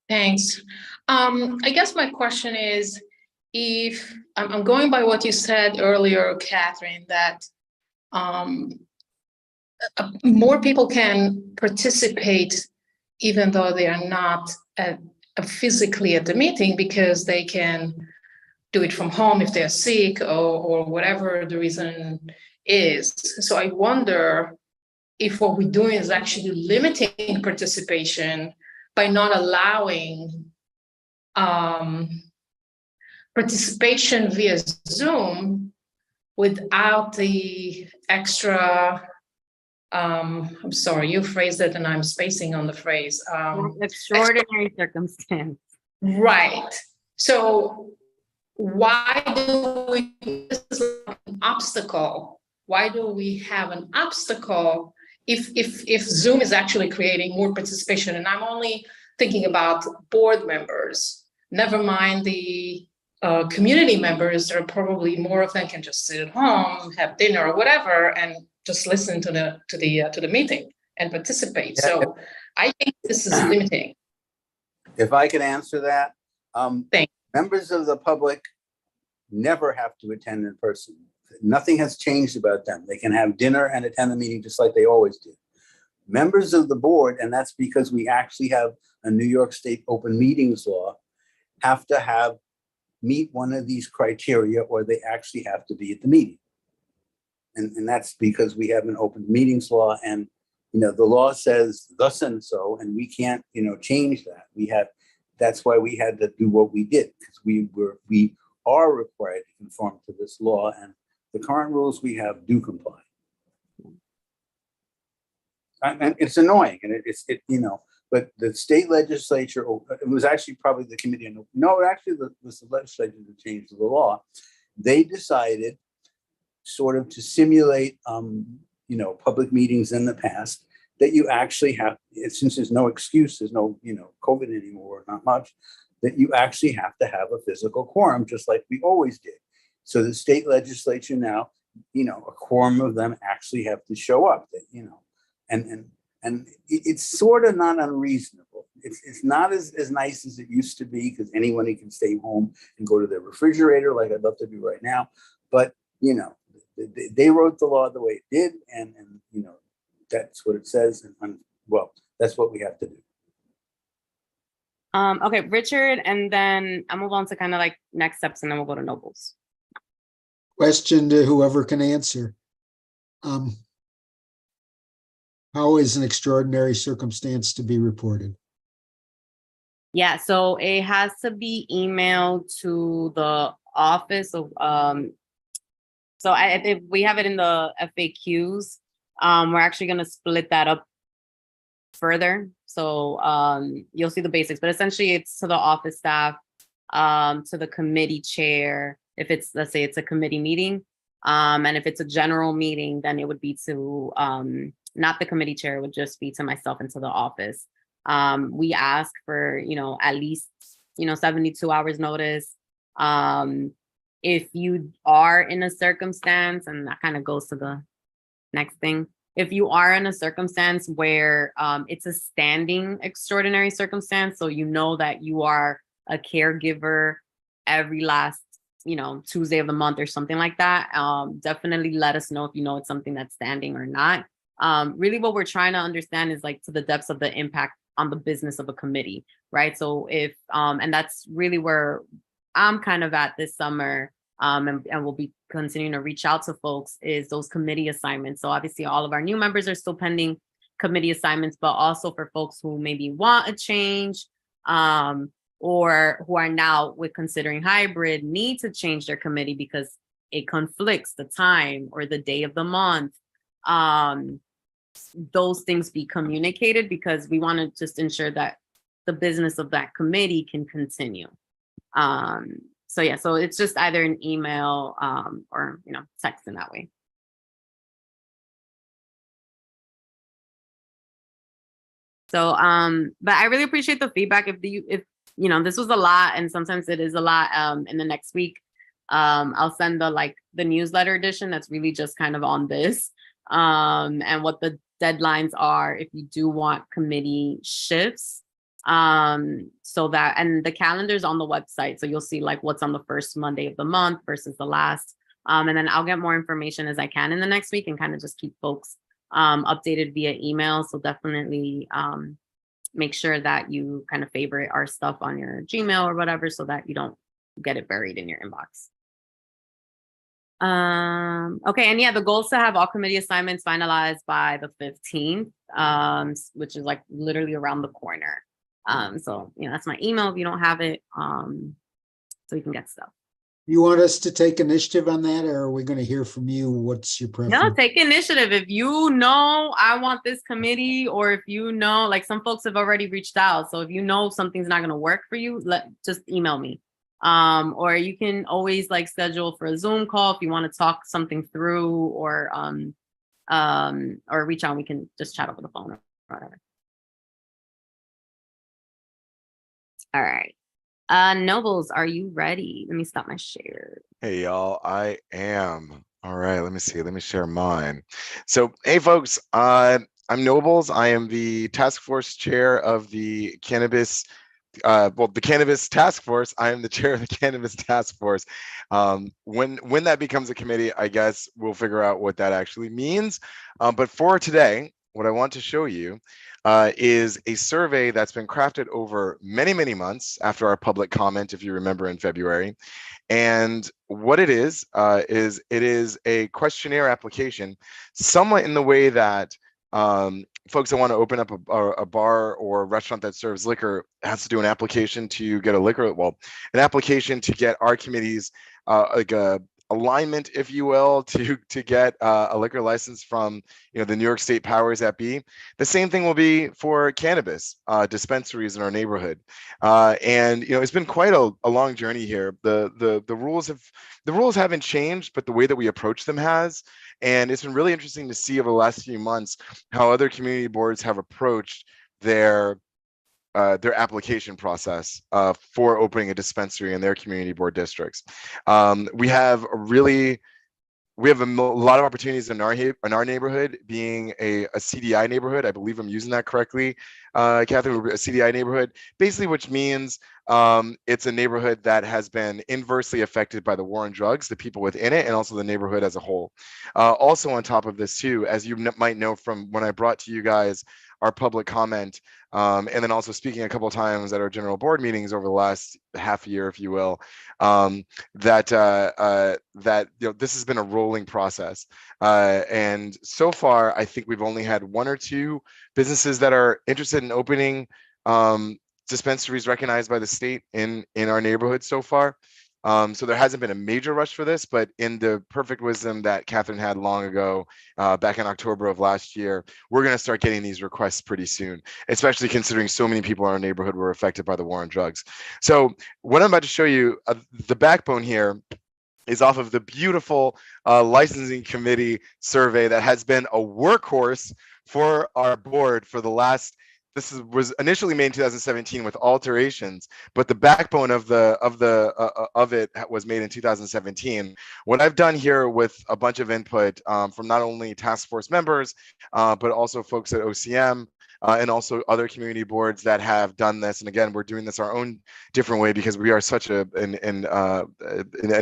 Thanks. I guess my question is, if I'm going by what you said earlier, Catherine, that more people can participate even though they are not physically at the meeting, because they can do it from home if they're sick or whatever the reason is. So I wonder if what we're doing is actually limiting participation by not allowing participation via Zoom without the extra, I'm sorry, you phrased it and I'm spacing on the phrase. Extraordinary circumstance. Right. So why do we, this is like an obstacle? Why do we have an obstacle if Zoom is actually creating more participation? And I'm only thinking about board members, never mind the community members. There are probably more of them can just sit at home, have dinner or whatever, and just listen to the meeting and participate. Yeah. So I think this is limiting. If I can answer that, Thanks. members of the public never have to attend in person. Nothing has changed about them. They can have dinner and attend the meeting just like they always do. Members of the board, and that's because we actually have a New York State open meetings law, have to meet one of these criteria, or they actually have to be at the meeting. And that's because we have an open meetings law, and the law says thus and so, and we can't change that. That's why we had to do what we did, because we are required to conform to this law, and the current rules we have do comply. And it's annoying, and but the state legislature, it was actually probably the committee, no, actually it was the legislature that changed the law. They decided sort of to simulate, public meetings in the past, that you actually have, since there's no excuse, there's no, COVID anymore, not much, that you actually have to have a physical quorum, just like we always did. So the state legislature now, a quorum of them actually have to show up, and it's sort of not unreasonable. It's not as nice as it used to be, because anyone can stay home and go to their refrigerator like I'd love to do right now. But, they wrote the law the way it did, and that's what it says. And well, that's what we have to do. Okay, Richard, and then I'll move on to kind of like next steps, and then we'll go to Nobles. Question to whoever can answer. How is an extraordinary circumstance to be reported? Yeah, so it has to be emailed to the office of, so if we have it in the FAQs, we're actually gonna split that up further. So you'll see the basics, but essentially it's to the office staff, to the committee chair, if it's, let's say it's a committee meeting. And if it's a general meeting, then it would be to not the committee chair, it would just be to myself and to the office. We ask for, at least, 72 hours notice. If you are in a circumstance, and that kind of goes to the next thing, if you are in a circumstance where it's a standing extraordinary circumstance, so you know that you are a caregiver every last, Tuesday of the month or something like that, definitely let us know if you know it's something that's standing or not. Really what we're trying to understand is like to the depths of the impact on the business of a committee, right? So if, and that's really where I'm kind of at this summer, and we'll be continuing to reach out to folks, is those committee assignments. So obviously all of our new members are still pending committee assignments, but also for folks who maybe want a change, or who are now, with considering hybrid, need to change their committee because it conflicts the time or the day of the month. Those things be communicated, because we want to just ensure that the business of that committee can continue. So yeah, so it's just either an email or text in that way. So but I really appreciate the feedback. If this was a lot, and sometimes it is a lot, in the next week, I'll send the newsletter edition that's really just kind of on this, and what the deadlines are if you do want committee shifts. So that, and the calendar's on the website, so you'll see what's on the first Monday of the month versus the last. And then I'll get more information as I can in the next week and kind of just keep folks updated via email. So definitely make sure that you kind of favorite our stuff on your Gmail or whatever, so that you don't get it buried in your inbox. Okay, and yeah, the goal is to have all committee assignments finalized by the 15th, which is literally around the corner. So that's my email if you don't have it, so you can get stuff. You want us to take initiative on that, or are we going to hear from you? What's your preference? No, take initiative. If you know I want this committee, or if some folks have already reached out. So if something's not going to work for you, just email me. Or you can always schedule for a Zoom call if you want to talk something through, or reach out. We can just chat over the phone or whatever. All right. Nobles, are you ready? Let me stop my share. Hey, y'all, I am. All right, let me see. Let me share mine. So, hey, folks, I'm Nobles. I am the task force chair of the cannabis, the cannabis task force. I am the chair of the cannabis task force. When that becomes a committee, I guess we'll figure out what that actually means. But for today, what I want to show you is a survey that's been crafted over many, many months after our public comment, if you remember, in February. And what it is a questionnaire application, somewhat in the way that folks that want to open up a bar or a restaurant that serves liquor has to do an application to get a liquor, an application to get our committee's alignment, if you will, to get a liquor license from the New York State powers that be. The same thing will be for cannabis dispensaries in our neighborhood, and it's been quite a long journey here. The rules haven't changed, but the way that we approach them has, and it's been really interesting to see over the last few months how other community boards have approached their application process for opening a dispensary in their community board districts. We have a lot of opportunities in our neighborhood, being a CDI neighborhood. I believe I'm using that correctly, Catherine. A CDI neighborhood, basically, which means it's a neighborhood that has been inversely affected by the war on drugs, the people within it, and also the neighborhood as a whole. Also on top of this too, as you might know from when I brought to you guys our public comment, and then also speaking a couple of times at our general board meetings over the last half year, if you will, that this has been a rolling process. And so far, I think we've only had 1 or 2 businesses that are interested in opening dispensaries recognized by the state in our neighborhood so far. So there hasn't been a major rush for this, but in the perfect wisdom that Catherine had long ago, back in October of last year, we're going to start getting these requests pretty soon, especially considering so many people in our neighborhood were affected by the war on drugs. So what I'm about to show you, the backbone here is off of the beautiful licensing committee survey that has been a workhorse for our board for the last. Was initially made in 2017 with alterations, but the backbone of it was made in 2017. What I've done here with a bunch of input from not only task force members, but also folks at OCM, and also other community boards that have done this. And again, we're doing this our own different way because we are such a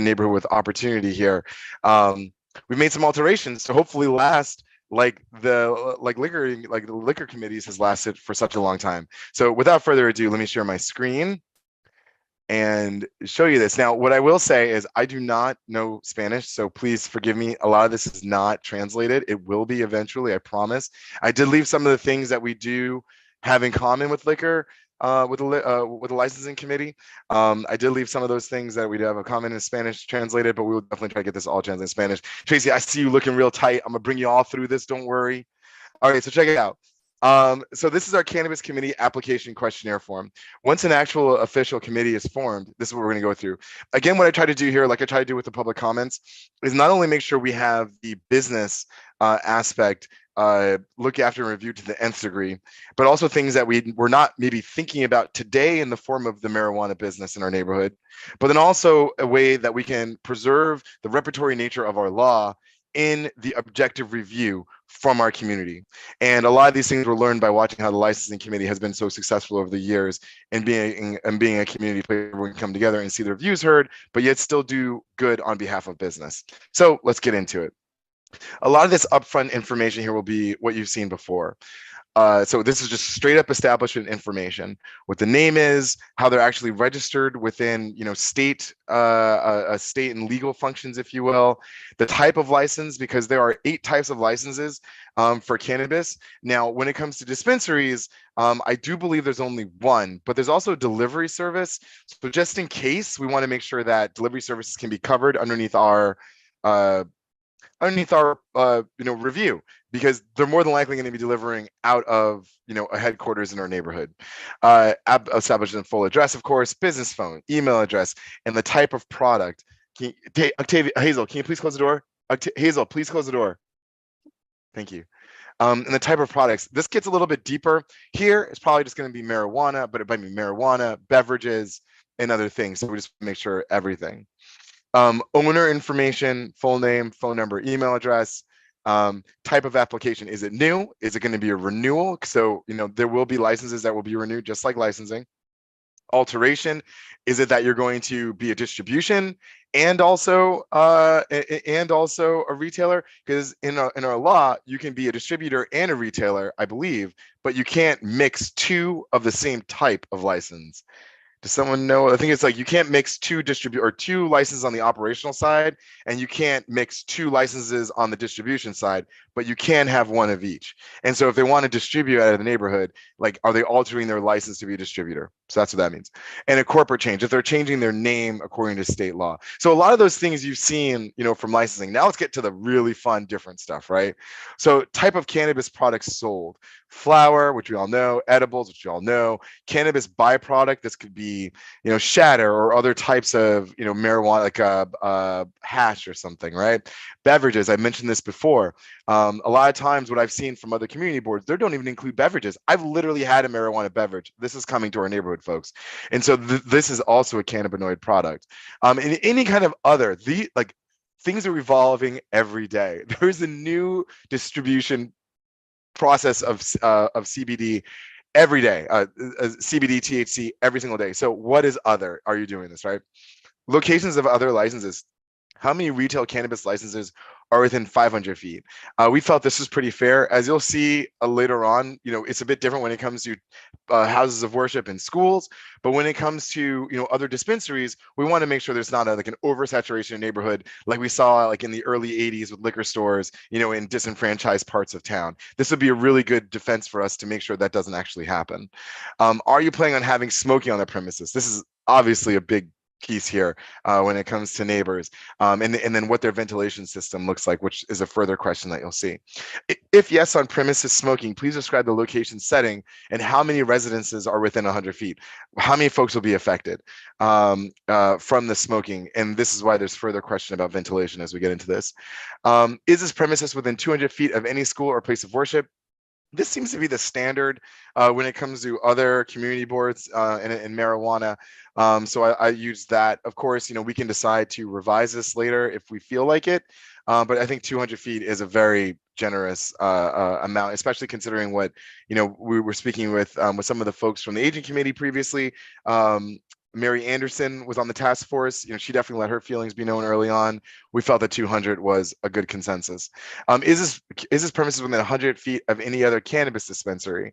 neighborhood with opportunity here. We've made some alterations to hopefully last like the liquor committees has lasted for such a long time. So without further ado, let me share my screen and show you this. Now, what I will say is I do not know Spanish, so please forgive me. A lot of this is not translated. It will be eventually, I promise. I did leave some of the things that we do have in common with liquor, with the licensing committee. I did leave some of those things that we do have a common in Spanish translated, but we will definitely try to get this all translated in Spanish. Tracy, I see you looking real tight. I'm gonna bring you all through this, don't worry. All right, so check it out. So this is our cannabis committee application questionnaire form. Once an actual official committee is formed, this is what we're going to go through. Again, what I try to do here, like I try to do with the public comments, is not only make sure we have the business aspect look after and review to the nth degree, but also things that we're not maybe thinking about today in the form of the marijuana business in our neighborhood, but then also a way that we can preserve the repertory nature of our law in the objective review from our community. And a lot of these things were learned by watching how the licensing committee has been so successful over the years and being a community place where we can come together and see their views heard, but yet still do good on behalf of business. So let's get into it. A lot of this upfront information here will be what you've seen before. So this is just straight up establishment information, what the name is, how they're actually registered within, state and legal functions, if you will, the type of license, because there are 8 types of licenses for cannabis. Now, when it comes to dispensaries, I do believe there's only 1, but there's also a delivery service. So just in case, we want to make sure that delivery services can be covered underneath our review, because they're more than likely going to be delivering out of a headquarters in our neighborhood. Established in full address, of course, business phone, email address, and the type of product. Hazel, can you please close the door? Hazel, please close the door. Thank you. And the type of products. This gets a little bit deeper. Here, it's probably just going to be marijuana, but it might be marijuana, beverages, and other things. So we just make sure everything. Owner information, full name, phone number, email address, type of application. Is it new? Is it going to be a renewal? So, there will be licenses that will be renewed, just like licensing. Alteration, is it that you're going to be a distribution and also a retailer? Because in our law, you can be a distributor and a retailer, I believe, but you can't mix 2 of the same type of license. Does someone know? I think it's like you can't mix 2 licenses on the operational side, and you can't mix 2 licenses on the distribution side, but you can have 1 of each. And so if they want to distribute out of the neighborhood, like, are they altering their license to be a distributor? So that's what that means. And a corporate change, if they're changing their name according to state law. So a lot of those things you've seen, from licensing. Now let's get to the really fun, different stuff, right? So type of cannabis products sold. Flower, which we all know, edibles, which you all know, cannabis byproduct. This could be, shatter or other types of, marijuana, like a hash or something, right? Beverages, I mentioned this before. A lot of times what I've seen from other community boards, they don't even include beverages. I've literally had a marijuana beverage. This is coming to our neighborhood, folks. And so this is also a cannabinoid product. And any kind of other, things are evolving every day. There's a new distribution process of CBD every day, CBD, THC every single day. So what is other? Are you doing this, right? Locations of other licenses. how many retail cannabis licenses are within 500 feet. We felt this was pretty fair. As you'll see later on, it's a bit different when it comes to houses of worship and schools, but when it comes to other dispensaries, we want to make sure there's not like an oversaturation neighborhood like we saw like in the early 80s with liquor stores, in disenfranchised parts of town. This would be a really good defense for us to make sure that doesn't actually happen. Are you planning on having smoking on the premises? This is obviously a big piece here when it comes to neighbors, and then what their ventilation system looks like, which is a further question that you'll see. If yes, on premises smoking, please describe the location setting and how many residences are within 100 feet. How many folks will be affected from the smoking? And this is why there's further question about ventilation as we get into this. Is this premises within 200 feet of any school or place of worship? This seems to be the standard when it comes to other community boards in marijuana. So I use that. Of course, we can decide to revise this later if we feel like it. But I think 200 feet is a very generous amount, especially considering what, we were speaking with some of the folks from the aging committee previously. Mary Anderson was on the task force. She definitely let her feelings be known early on. We felt that 200 was a good consensus. Is this premises within 100 feet of any other cannabis dispensary?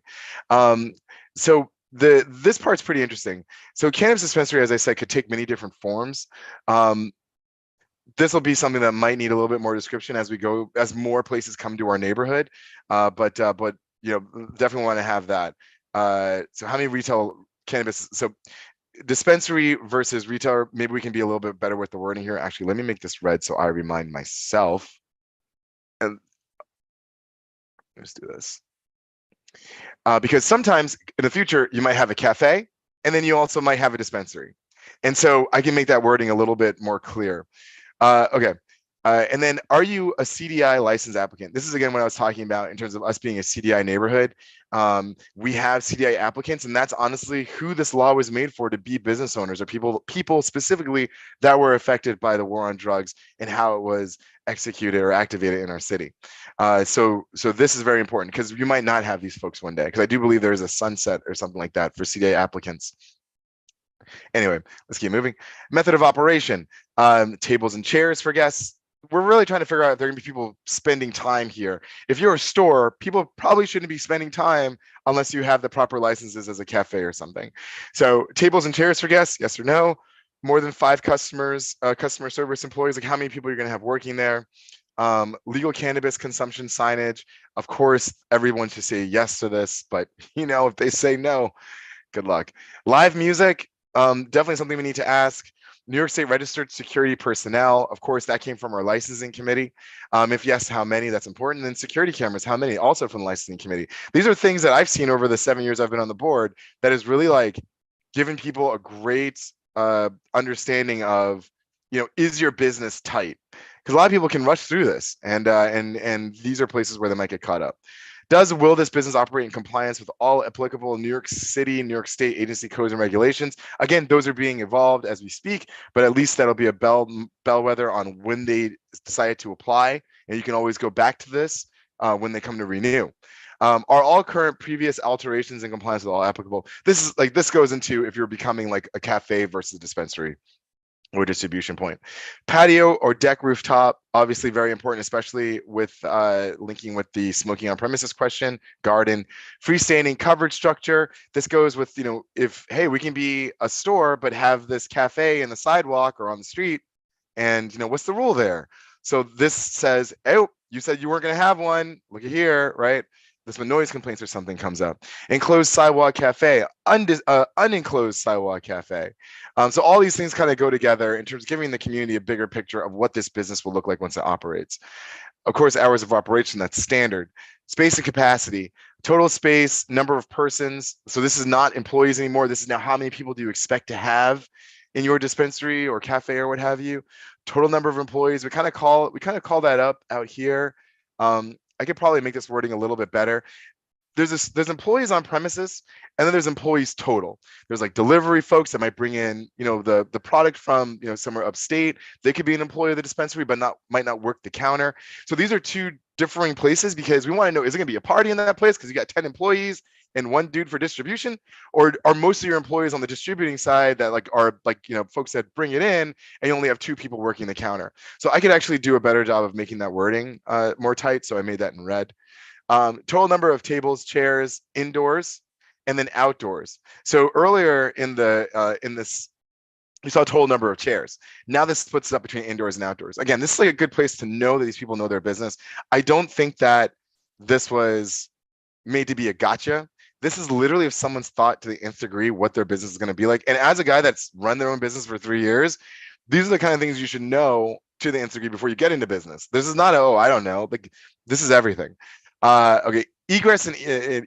So this part's pretty interesting. So cannabis dispensary, as I said, could take many different forms. This will be something that might need a little bit more description as more places come to our neighborhood. But definitely want to have that. So how many retail cannabis? So dispensary versus retailer, maybe we can be a little bit better with the wording here. Actually, let me make this red so I remind myself. And let's do this. Because sometimes in the future, you might have a cafe, and then you also might have a dispensary. And so I can make that wording a little bit more clear. Okay. And then, are you a CDI license applicant? This is again what I was talking about in terms of us being a CDI neighborhood. We have CDI applicants, and that's honestly who this law was made for, to be business owners or people specifically that were affected by the war on drugs and how it was executed or activated in our city. So this is very important because you might not have these folks one day, because I do believe there is a sunset or something like that for CDI applicants. Anyway, let's keep moving. Method of operation, tables and chairs for guests. We're really trying to figure out if there are going to be people spending time here. If you're a store, people probably shouldn't be spending time unless you have the proper licenses as a cafe or something. So tables and chairs for guests, yes or no? More than 5 customers, customer service employees, like how many people you're going to have working there? Legal cannabis consumption signage. Of course, everyone should say yes to this, but if they say no, good luck. Live music, definitely something we need to ask. New York State registered security personnel. Of course, that came from our licensing committee. If yes, how many? That's important. And then security cameras, how many? Also from the licensing committee. These are things that I've seen over the 7 years I've been on the board that is really like giving people a great understanding of, is your business tight? Because a lot of people can rush through this, and these are places where they might get caught up. Will this business operate in compliance with all applicable New York City, New York State agency codes and regulations? Again, those are being evolved as we speak, but at least that'll be a bellwether on when they decide to apply. And you can always go back to this when they come to renew. Are all current previous alterations in compliance with all applicable? This goes into if you're becoming like a cafe versus a dispensary or distribution point. Patio or deck rooftop, obviously very important, especially with linking with the smoking on premises question. Garden, freestanding coverage structure. This goes with, if, hey, we can be a store, but have this cafe in the sidewalk or on the street. And, what's the rule there? So this says, oh, you said you weren't going to have one. Look at here, right? This when noise complaints or something comes up. Enclosed sidewalk cafe, unenclosed sidewalk cafe. So all these things kind of go together in terms of giving the community a bigger picture of what this business will look like once it operates. Of course, hours of operation, that's standard. Space and capacity, total space, number of persons. So this is not employees anymore. This is now how many people do you expect to have in your dispensary or cafe or what have you. Total number of employees. We kind of call that up out here. I could probably make this wording a little bit better. There's employees on premises, and then there's employees total. There's like delivery folks that might bring in, the product from, somewhere upstate. They could be an employee of the dispensary, but might not work the counter. So these are two differing places because we want to know, is it going to be a party in that place? Because you got 10 employees and one dude for distribution, or are most of your employees on the distributing side that like are like, you know, folks that bring it in and you only have 2 people working the counter? So I could actually do a better job of making that wording more tight. So I made that in red. Total number of tables, chairs, indoors, and then outdoors. So earlier in this, we saw a total number of chairs. Now this splits it up between indoors and outdoors. Again, this is like a good place to know that these people know their business. I don't think that this was made to be a gotcha. This is literally if someone's thought to the nth degree what their business is going to be like. And as a guy that's run their own business for 3 years, these are the kind of things you should know to the nth degree before you get into business. This is not a, oh, I don't know. Like, this is everything. Okay, egress and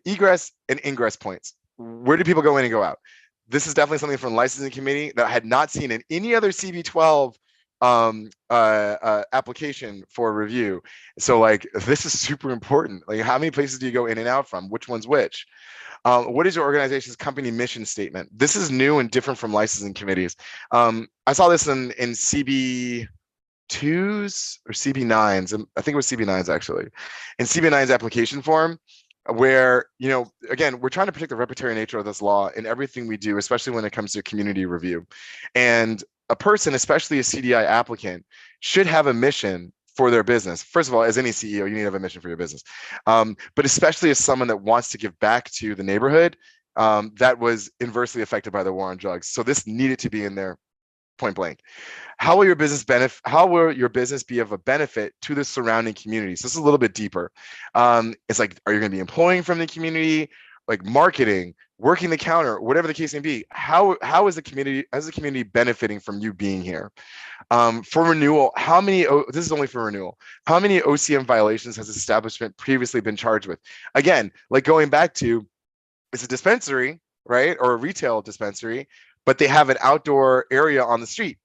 ingress points. Where do people go in and go out? This is definitely something from the licensing committee that I had not seen in any other CB12 application for review. So like, this is super important. Like, how many places do you go in and out from? Which one's which? What is your organization's company mission statement? This is new and different from licensing committees. I saw this in CB2s or CB9s. I think it was CB9s actually. In CB9's application form, where, you know, again, we're trying to protect the repertory nature of this law in everything we do, especially when it comes to community review. And a person, especially a CDI applicant, should have a mission for their business. First of all, as any CEO, you need to have a mission for your business. But especially as someone that wants to give back to the neighborhood that was inversely affected by the war on drugs. So this needed to be in there, point blank. How will your business be of a benefit to the surrounding communities? This is a little bit deeper. It's like, are you going to be employing from the community, like marketing, working the counter, whatever the case may be? How is the community benefiting from you being here? For renewal, this is only for renewal, how many OCM violations has this establishment previously been charged with? Again, like going back to, it's a dispensary, right? Or a retail dispensary, but they have an outdoor area on the street.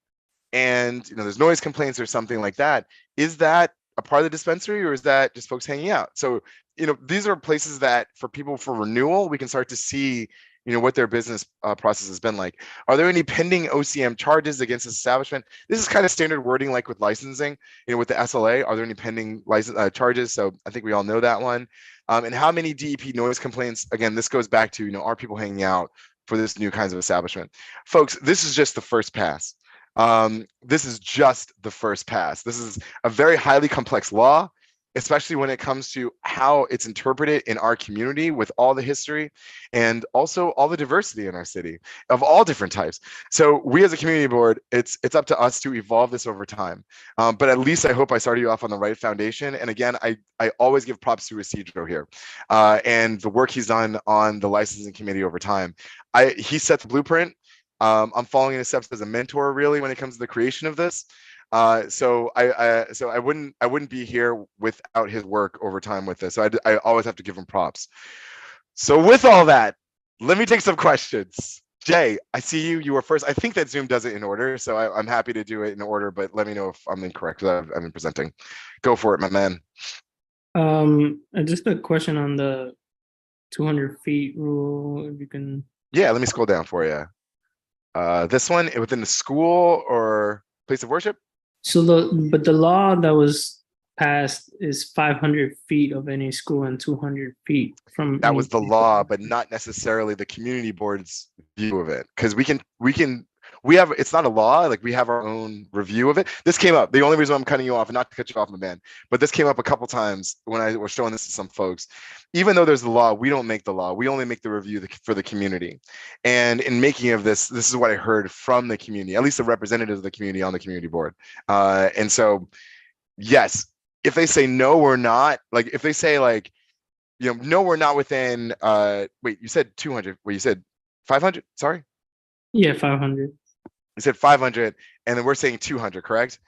And, you know, there's noise complaints or something like that. Is that a part of the dispensary, or is that just folks hanging out? So, you know, these are places that for people for renewal, we can start to see, you know, what their business process has been like. Are there any pending OCM charges against this establishment? This is kind of standard wording, like with licensing, you know, with the SLA. Are there any pending license charges? So I think we all know that one. And how many DEP noise complaints? Again, this goes back to, you know, are people hanging out for this new kinds of establishment? Folks, this is just the first pass. This is just the first pass. This is a very highly complex law, especially when it comes to how it's interpreted in our community with all the history and also all the diversity in our city of all different types. So we as a community board, it's up to us to evolve this over time. But at least I hope I started you off on the right foundation. And again, I always give props to Isidro here and the work he's done on the licensing committee over time. He set the blueprint. I'm following in his steps as a mentor, really, when it comes to the creation of this. So I wouldn't be here without his work over time with this. So I always have to give him props. So with all that, let me take some questions. Jay, I see you. You were first. I think that Zoom does it in order, so I'm happy to do it in order. But let me know if I'm incorrect. I've been presenting. Go for it, my man. Just a question on the 200 feet rule. If you can. Yeah, let me scroll down for you. This one within the school or place of worship? So the law that was passed is 500 feet of any school and 200 feet from. That was the law, but not necessarily the community board's view of it. Because we have, it's not a law, like we have our own review of it. This came up. The only reason I'm cutting you off, and not to cut you off, my man, but this came up a couple times when I was showing this to some folks. Even though there's the law, we don't make the law. We only make the review for the community. And in making of this is what I heard from the community, at least the representatives of the community on the community board. And so, yes, if they say no, we're not, like if they say like, you know, no, we're not within, wait, you said 200, wait, you said 500, sorry? Yeah, 500. You said 500, and then we're saying 200, correct?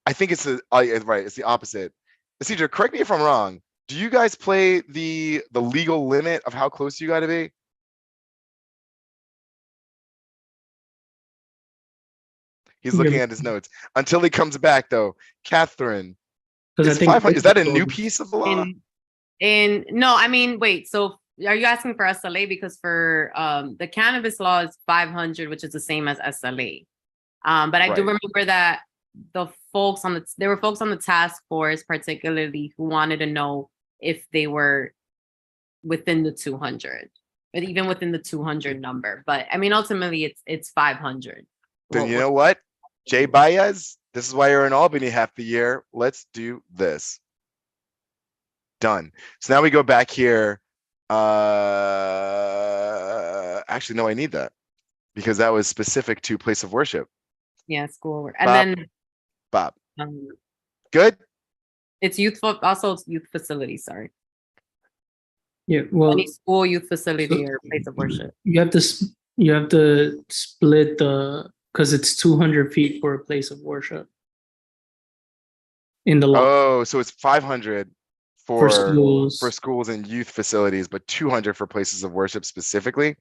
I think it's right. It's the opposite. Isidro, correct me if I'm wrong. Do you guys play the legal limit of how close you got to be? He's looking at his notes. Until he comes back, though, Catherine, is 500? Is that a new piece of the law? No, I mean, wait. So are you asking for SLA? Because for the cannabis law is 500, which is the same as SLA. But I do remember that there were folks on the task force, particularly, who wanted to know if they were within the 200. but even within the 200 number. But I mean, ultimately, it's 500. Then Well, you know what? Jay Baez, this is why you're in Albany half the year. Let's do this. Done. So now we go back here. Actually, no, I need that because that was specific to place of worship. Yeah, school. And Bob. then Bob, um, good? it's also it's youth facility, sorry. Yeah, well, Any school, youth facility, so- or place of worship. you have to split because it's 200 feet for a place of worship in the law. Oh, so it's 500 for schools. And youth facilities, but 200 for places of worship specifically.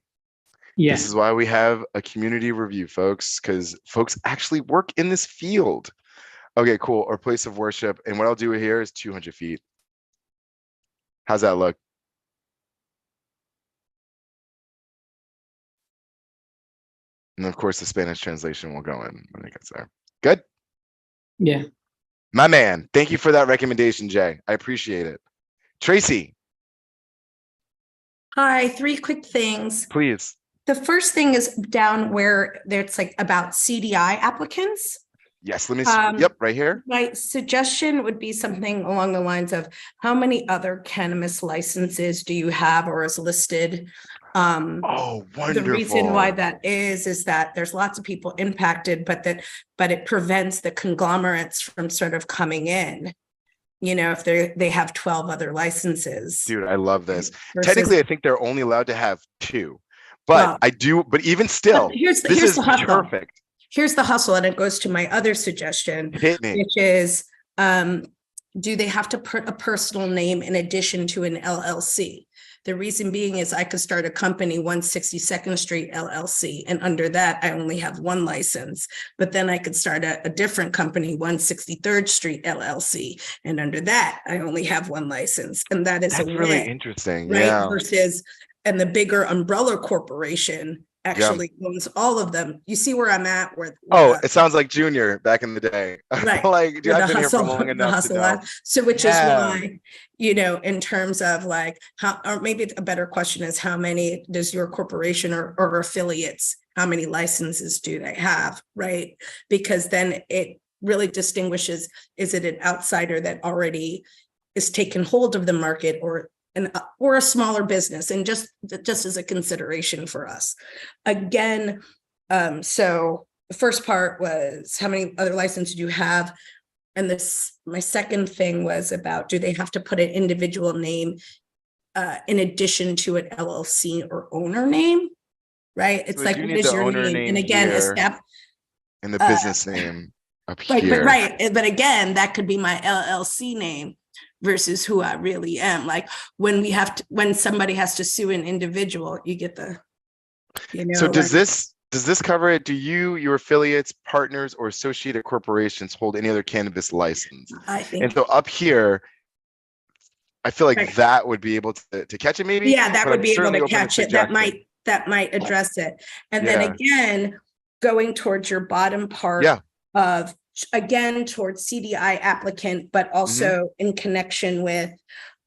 Yeah. This is why we have a community review, folks, because folks actually work in this field. Okay, cool. Or place of worship. And what I'll do here is 200 feet. How's that look? And of course, the Spanish translation will go in when it gets there. Good? Yeah. My man, thank you for that recommendation, Jay. I appreciate it. Tracy, Hi, 3 quick things. please. The first thing is down where there's like about CDI applicants. Yes, let me see. Yep, right here. My suggestion would be something along the lines of how many other cannabis licenses do you have or is listed? Oh, wonderful. The reason why that is that there's lots of people impacted, but it prevents the conglomerates from sort of coming in. You know, if they have 12 other licenses. Dude, I love this. Versus- Technically, I think they're only allowed to have 2, but Well, but even still, here's this is the hustle. perfect. Here's the hustle, and it goes to my other suggestion, Hit me. which is, do they have to put a personal name in addition to an LLC? The reason being is I could start a company 162nd Street LLC, and under that, I only have 1 license. But then I could start a different company, 163rd Street LLC, and under that, I only have 1 license. And that is That's a really win, interesting. right? Yeah. Versus, and the bigger umbrella corporation actually owns all of them. You see where I'm at? It sounds like Junior back in the day. Right. Like, dude, Where I've been here for long enough to know. So which Yeah. is why, you know, in terms of like how, or maybe a better question is how many does your corporation or affiliates, how many licenses do they have, right? Because then it really distinguishes, is it an outsider that already is taken hold of the market or a smaller business, and just as a consideration for us. Again, so the first part was how many other licenses do you have? And my second thing was about, do they have to put an individual name in addition to an LLC or owner name? Right? It's So like, you what need is the your owner name? name And again, here step. And the business name up Right, here. but again, that could be my LLC name versus who I really am. Like when somebody has to sue an individual, you get the, you know. So does this cover it? Do you, your affiliates, partners, or associated corporations hold any other cannabis license? I think. And so up here, I feel like Right. that would be able to catch it maybe. Yeah, that but would I'm be able certainly to open catch it. That might address it. And then again, going towards your bottom part of, again, towards CDI applicant, but also in connection with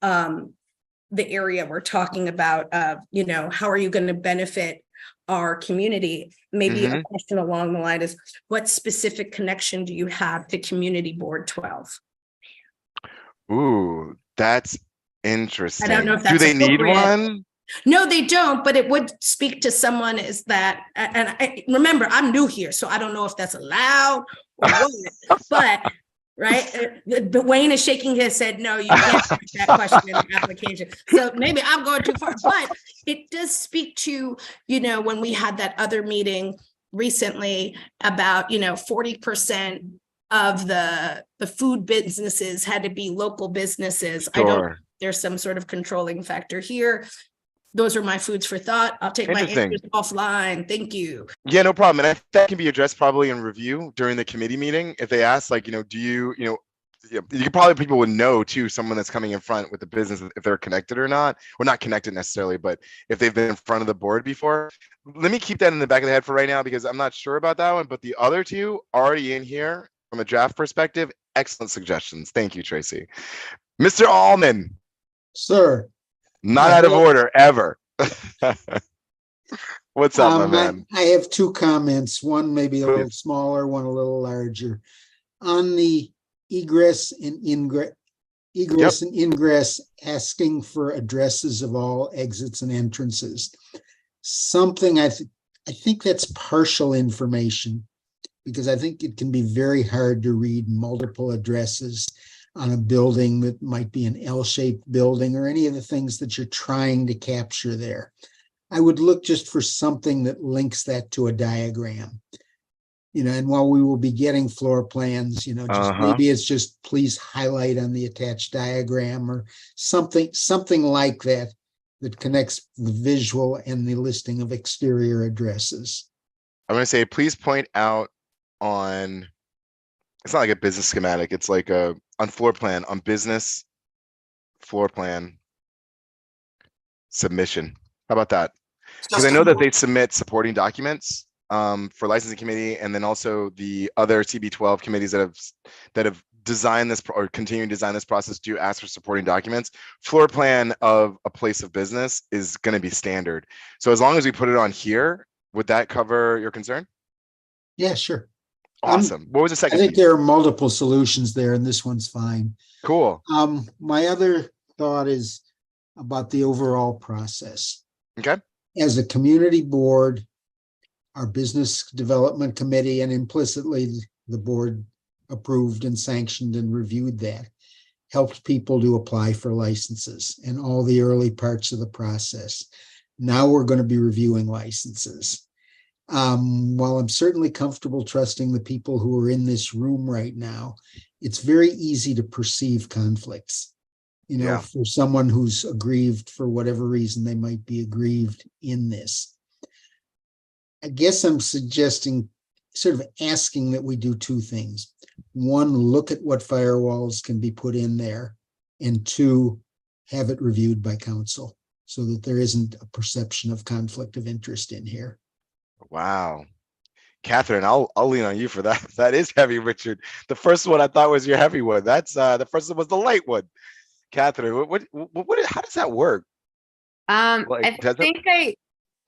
the area we're talking about, you know, how are you going to benefit our community? Maybe a question along the line is, what specific connection do you have to Community Board 12? Ooh, that's interesting. I don't know if Do that's they need appropriate. one? No, they don't, but it would speak to someone is that, and I remember I'm new here, so I don't know if that's allowed or what, but right. But Wayne is shaking his head. No, you can't ask that question in the application. So maybe I'm going too far, but it does speak to, you know, when we had that other meeting recently about, you know, 40% of the food businesses had to be local businesses. Sure. I don't, there's some sort of controlling factor here. Those are my foods for thought. I'll take my answers offline. Thank you. Yeah, no problem. And I think that can be addressed probably in review during the committee meeting. If they ask, like, you know, do you, you could probably, people would know too, someone that's coming in front with the business, if they're connected or not, or not connected necessarily, but if they've been in front of the board before. Let me keep that in the back of the head for right now, because I'm not sure about that one, but the other two already in here from a draft perspective, excellent suggestions. Thank you, Tracy. Mr. Allman. Sir. Not out of order, ever. What's up, my man? I have two comments, one maybe a little Please. smaller, one a little larger. On the egress and ingress, asking for addresses of all exits and entrances. Something I think that's partial information, because I think it can be very hard to read multiple addresses on a building that might be an L-shaped building or any of the things that you're trying to capture there. I would look just for something that links that to a diagram. And while we will be getting floor plans, just maybe it's just please highlight on the attached diagram or something like that connects the visual and the listing of exterior addresses. I'm gonna say, please point out on, it's not like a business schematic, it's like on floor plan, on business floor plan submission. How about that? Because I know that they submit supporting documents for licensing committee, and then also the other CB12 committees that have designed this or continue to design this process do ask for supporting documents. Floor plan of a place of business is going to be standard. So as long as we put it on here, would that cover your concern? Yeah, sure. Awesome. What was the second? I think there are multiple solutions there, and this one's fine. Cool. My other thought is about the overall process. Okay. As a community board, our business development committee, and implicitly the board approved and sanctioned and reviewed that, helped people to apply for licenses and all the early parts of the process. Now we're going to be reviewing licenses. While I'm certainly comfortable trusting the people who are in this room right now, it's very easy to perceive conflicts. For someone who's aggrieved for whatever reason they might be aggrieved in this. I guess I'm suggesting, sort of asking that we do two things. One, look at what firewalls can be put in there, and two, have it reviewed by council so that there isn't a perception of conflict of interest in here. Wow. Catherine, I'll lean on you for that. That is heavy, Richard. The first one I thought was your heavy one. That's the first one was the light one. Catherine, what how does that work? I think I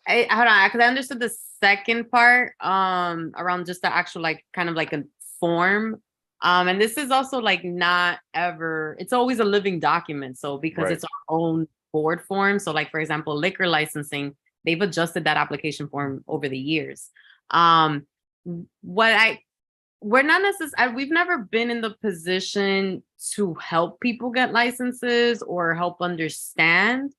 hold on, because I understood the second part around just the actual kind of like a form. And this is also not ever, it's always a living document. So because it's our own board form. So for example, liquor licensing, they've adjusted that application form over the years. We're not necessarily, we've never been in the position to help people get licenses or help understand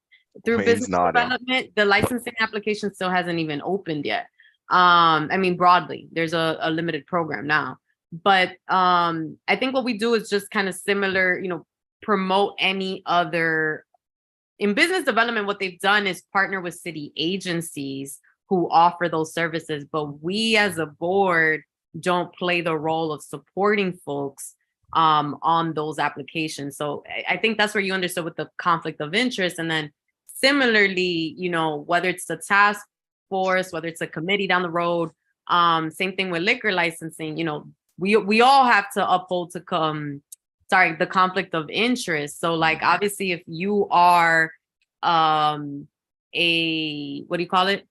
through business development. The licensing application still hasn't even opened yet. Broadly, there's a limited program now, but I think what we do is just kind of similar, promote any other. In business development, what they've done is partner with city agencies who offer those services, but we as a board don't play the role of supporting folks on those applications. So I think that's where you understood with the conflict of interest. And then similarly, whether it's the task force, whether it's a committee down the road, same thing with liquor licensing, we all have to uphold the conflict of interest. So obviously if you are what do you call it?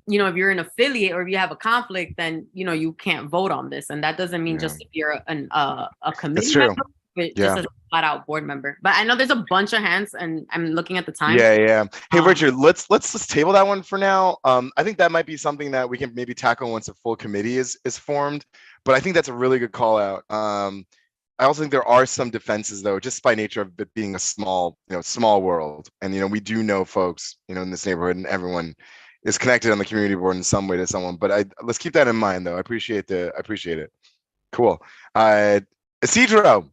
If you're an affiliate or if you have a conflict, then, you can't vote on this. And that doesn't mean just if you're a committee member, but just as a flat out board member. But I know there's a bunch of hands and I'm looking at the time. Yeah. Hey, Richard, let's just table that one for now. I think that might be something that we can maybe tackle once a full committee is formed. But I think that's a really good call out. I also think there are some defenses though, just by nature of it being a small world. And, we do know folks, in this neighborhood, and everyone is connected on the community board in some way to someone, but let's keep that in mind though. I appreciate it. Cool. Isidro.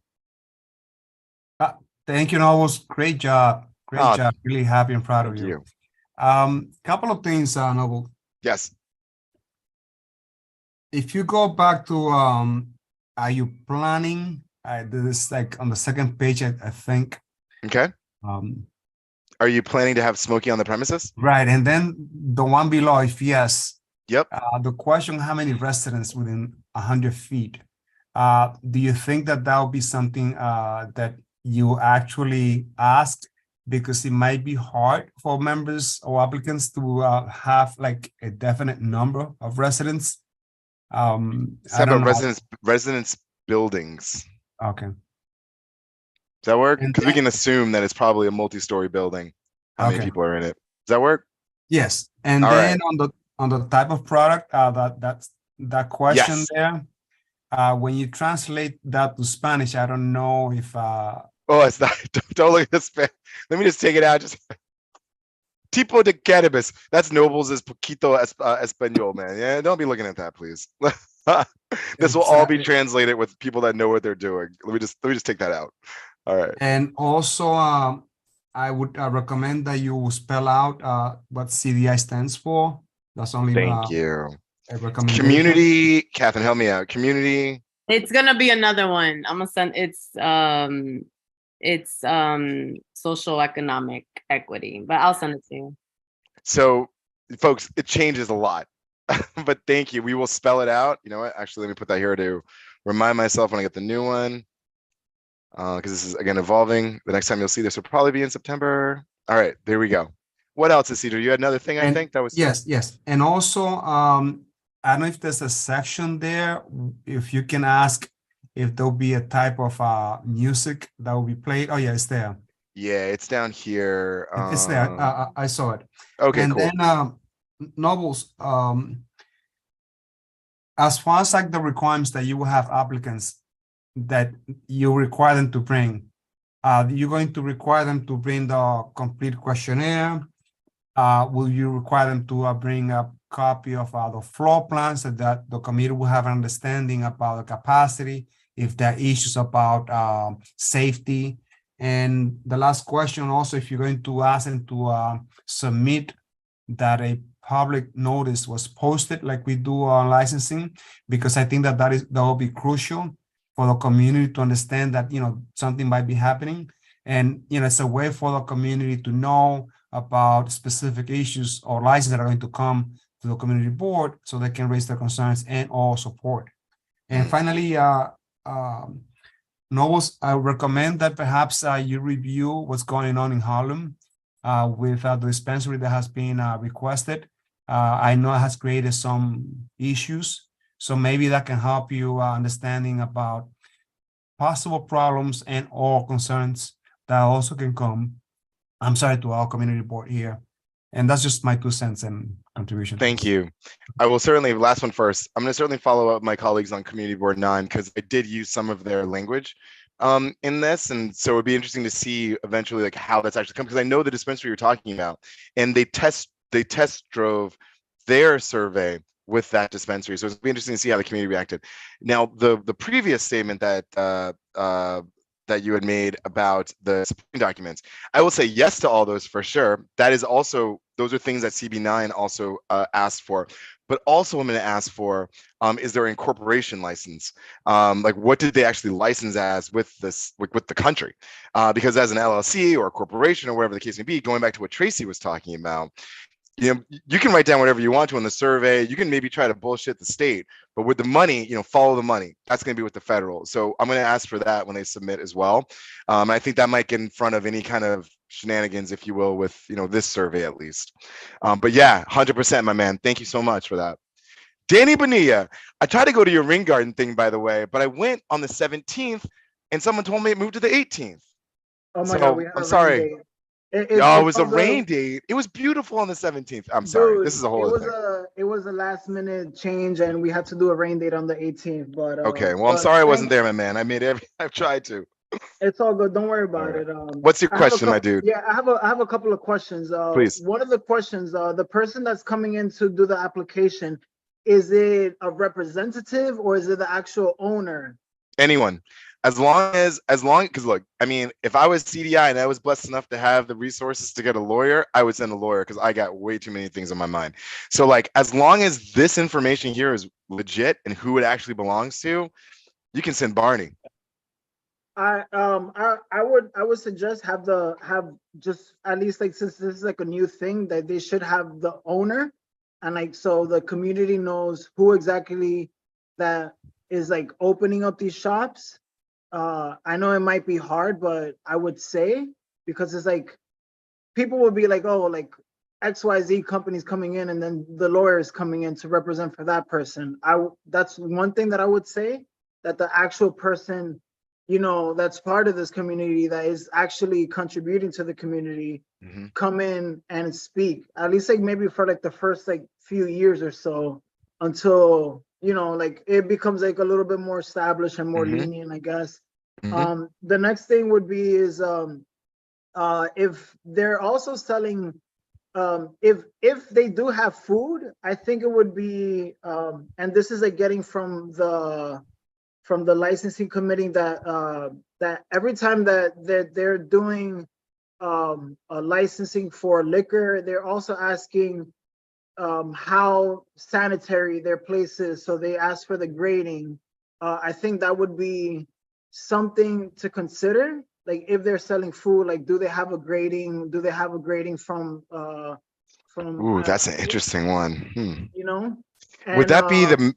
Thank you, Nobles. Great job. Great job. Really happy and proud of you. Couple of things, Noble. Yes. If you go back to, are you planning? This is on the second page, I think. Okay. Are you planning to have smoking on the premises? Right, and then the one below, if yes. Yep. The question: how many residents within 100 feet? Do you think that will be something that you actually asked because it might be hard for members or applicants to have like a definite number of residents. I How don't about know. residence buildings? Okay. Does that work? And Because we then- can assume that it's probably a multi-story building. How many Okay. people are in it? Does that work? Yes, and All then right. on the type of product, that question Yes. there, when you translate that to Spanish, I don't know if Oh, it's not. Don't look at this. Let me just take it out. Just tipo de cannabis. That's Nobles is poquito español, man. Yeah, don't be looking at that, please. This will all be translated with people that know what they're doing. Let me just take that out. All right. And also, I would recommend that you spell out what CDI stands for. That's only Thank you. a recommendation. Community, Catherine, help me out. Community. It's gonna be another one. I'm gonna send it's social economic equity, but I'll send it to you. So, folks, it changes a lot, but thank you. We will spell it out. You know what? Actually, let me put that here to remind myself when I get the new one, because this is again evolving. The next time you'll see this will probably be in September. All right, there we go. What else, Isidro? You had another thing, I think that was. Yes, and also I don't know if there's a section there. If you can ask if there'll be a type of music that will be played. Oh yeah, it's there. Yeah, it's down here. It's there. I saw it. Okay, and cool. then Nobles, as far as like the requirements that you will have applicants that you require them to bring, you're going to require them to bring the complete questionnaire. Will you require them to bring a copy of the floor plans so that the committee will have an understanding about the capacity, if there are issues about safety? And the last question also, if you're going to ask them to submit that a public notice was posted like we do on licensing, because I think that will be crucial for the community to understand that, you know, something might be happening. And, you know, it's a way for the community to know about specific issues or licenses that are going to come to the community board so they can raise their concerns and or support. And finally, Nobles, I recommend that perhaps you review what's going on in Harlem with the dispensary that has been requested. I know it has created some issues, so maybe that can help you understanding about possible problems and or concerns that also can come, I'm sorry, to our community board here. And that's just my 2 cents and contribution. Thank you. I will certainly, last one first. I'm going to certainly follow up my colleagues on Community Board 9 because I did use some of their language in this. And so it'd be interesting to see eventually like how that's actually come, because I know the dispensary you're talking about, and they test drove their survey with that dispensary. So it'd be interesting to see how the community reacted. Now, the previous statement that that you had made about the supporting documents, I will say yes to all those for sure. That is also, those are things that CB9 also asked for. But also I'm going to ask for, is there an incorporation license? Like what did they actually license as with this, with the country? Because as an LLC or a corporation or whatever the case may be, going back to what Tracy was talking about, you know, you can write down whatever you want to in the survey. You can maybe try to bullshit the state, but with the money, you know, follow the money. That's going to be with the federal. So I'm going to ask for that when they submit as well. I think that might get in front of any kind of shenanigans, if you will, with, you know, this survey at least. But yeah, 100%, my man. Thank you so much for that. Danny Bonilla, I tried to go to your ring garden thing, by the way, but I went on the 17th and someone told me it moved to the 18th. Oh my So, God, we had I'm a rain sorry. date. Oh, it was a all good. rain date. It was beautiful on the 17th. I'm sorry. Dude, This is a whole other thing. it was a last minute change and we had to do a rain date on the 18th. But Okay, well, I'm but sorry I wasn't there, my man. I've tried to. it's all good. Don't worry about right. it. What's your I have a question, my couple- dude? Yeah, I have a couple of questions. Please. One of the questions, the person that's coming in to do the application, is it a representative or is it the actual owner? Anyone. As long, because look, I mean, if I was CDI and I was blessed enough to have the resources to get a lawyer, I would send a lawyer because I got way too many things on my mind. So like, as long as this information here is legit and who it actually belongs to, you can send Barney. I would suggest have just at least, like, since this is like a new thing, that they should have the owner, and like so the community knows who exactly that is like opening up these shops. I know it might be hard, but I would say, because it's like people will be like, oh, like XYZ company's coming in, and then the lawyer is coming in to represent for that person. That's one thing that I would say, that the actual person, you know, that's part of this community, that is actually contributing to the community, come in and speak, at least like maybe for like the first like few years or so, until, you know, like it becomes like a little bit more established and more lenient, I guess. The next thing would be is if they're also selling, if they do have food, I think it would be, and this is like getting from the licensing committee, that that every time that they're doing a licensing for liquor, they're also asking how sanitary their place is. So they ask for the grading. I think that would be something to consider. Like if they're selling food, like do they have a grading? Do they have a grading from Ooh, that's an interesting one. you know? Would that be And,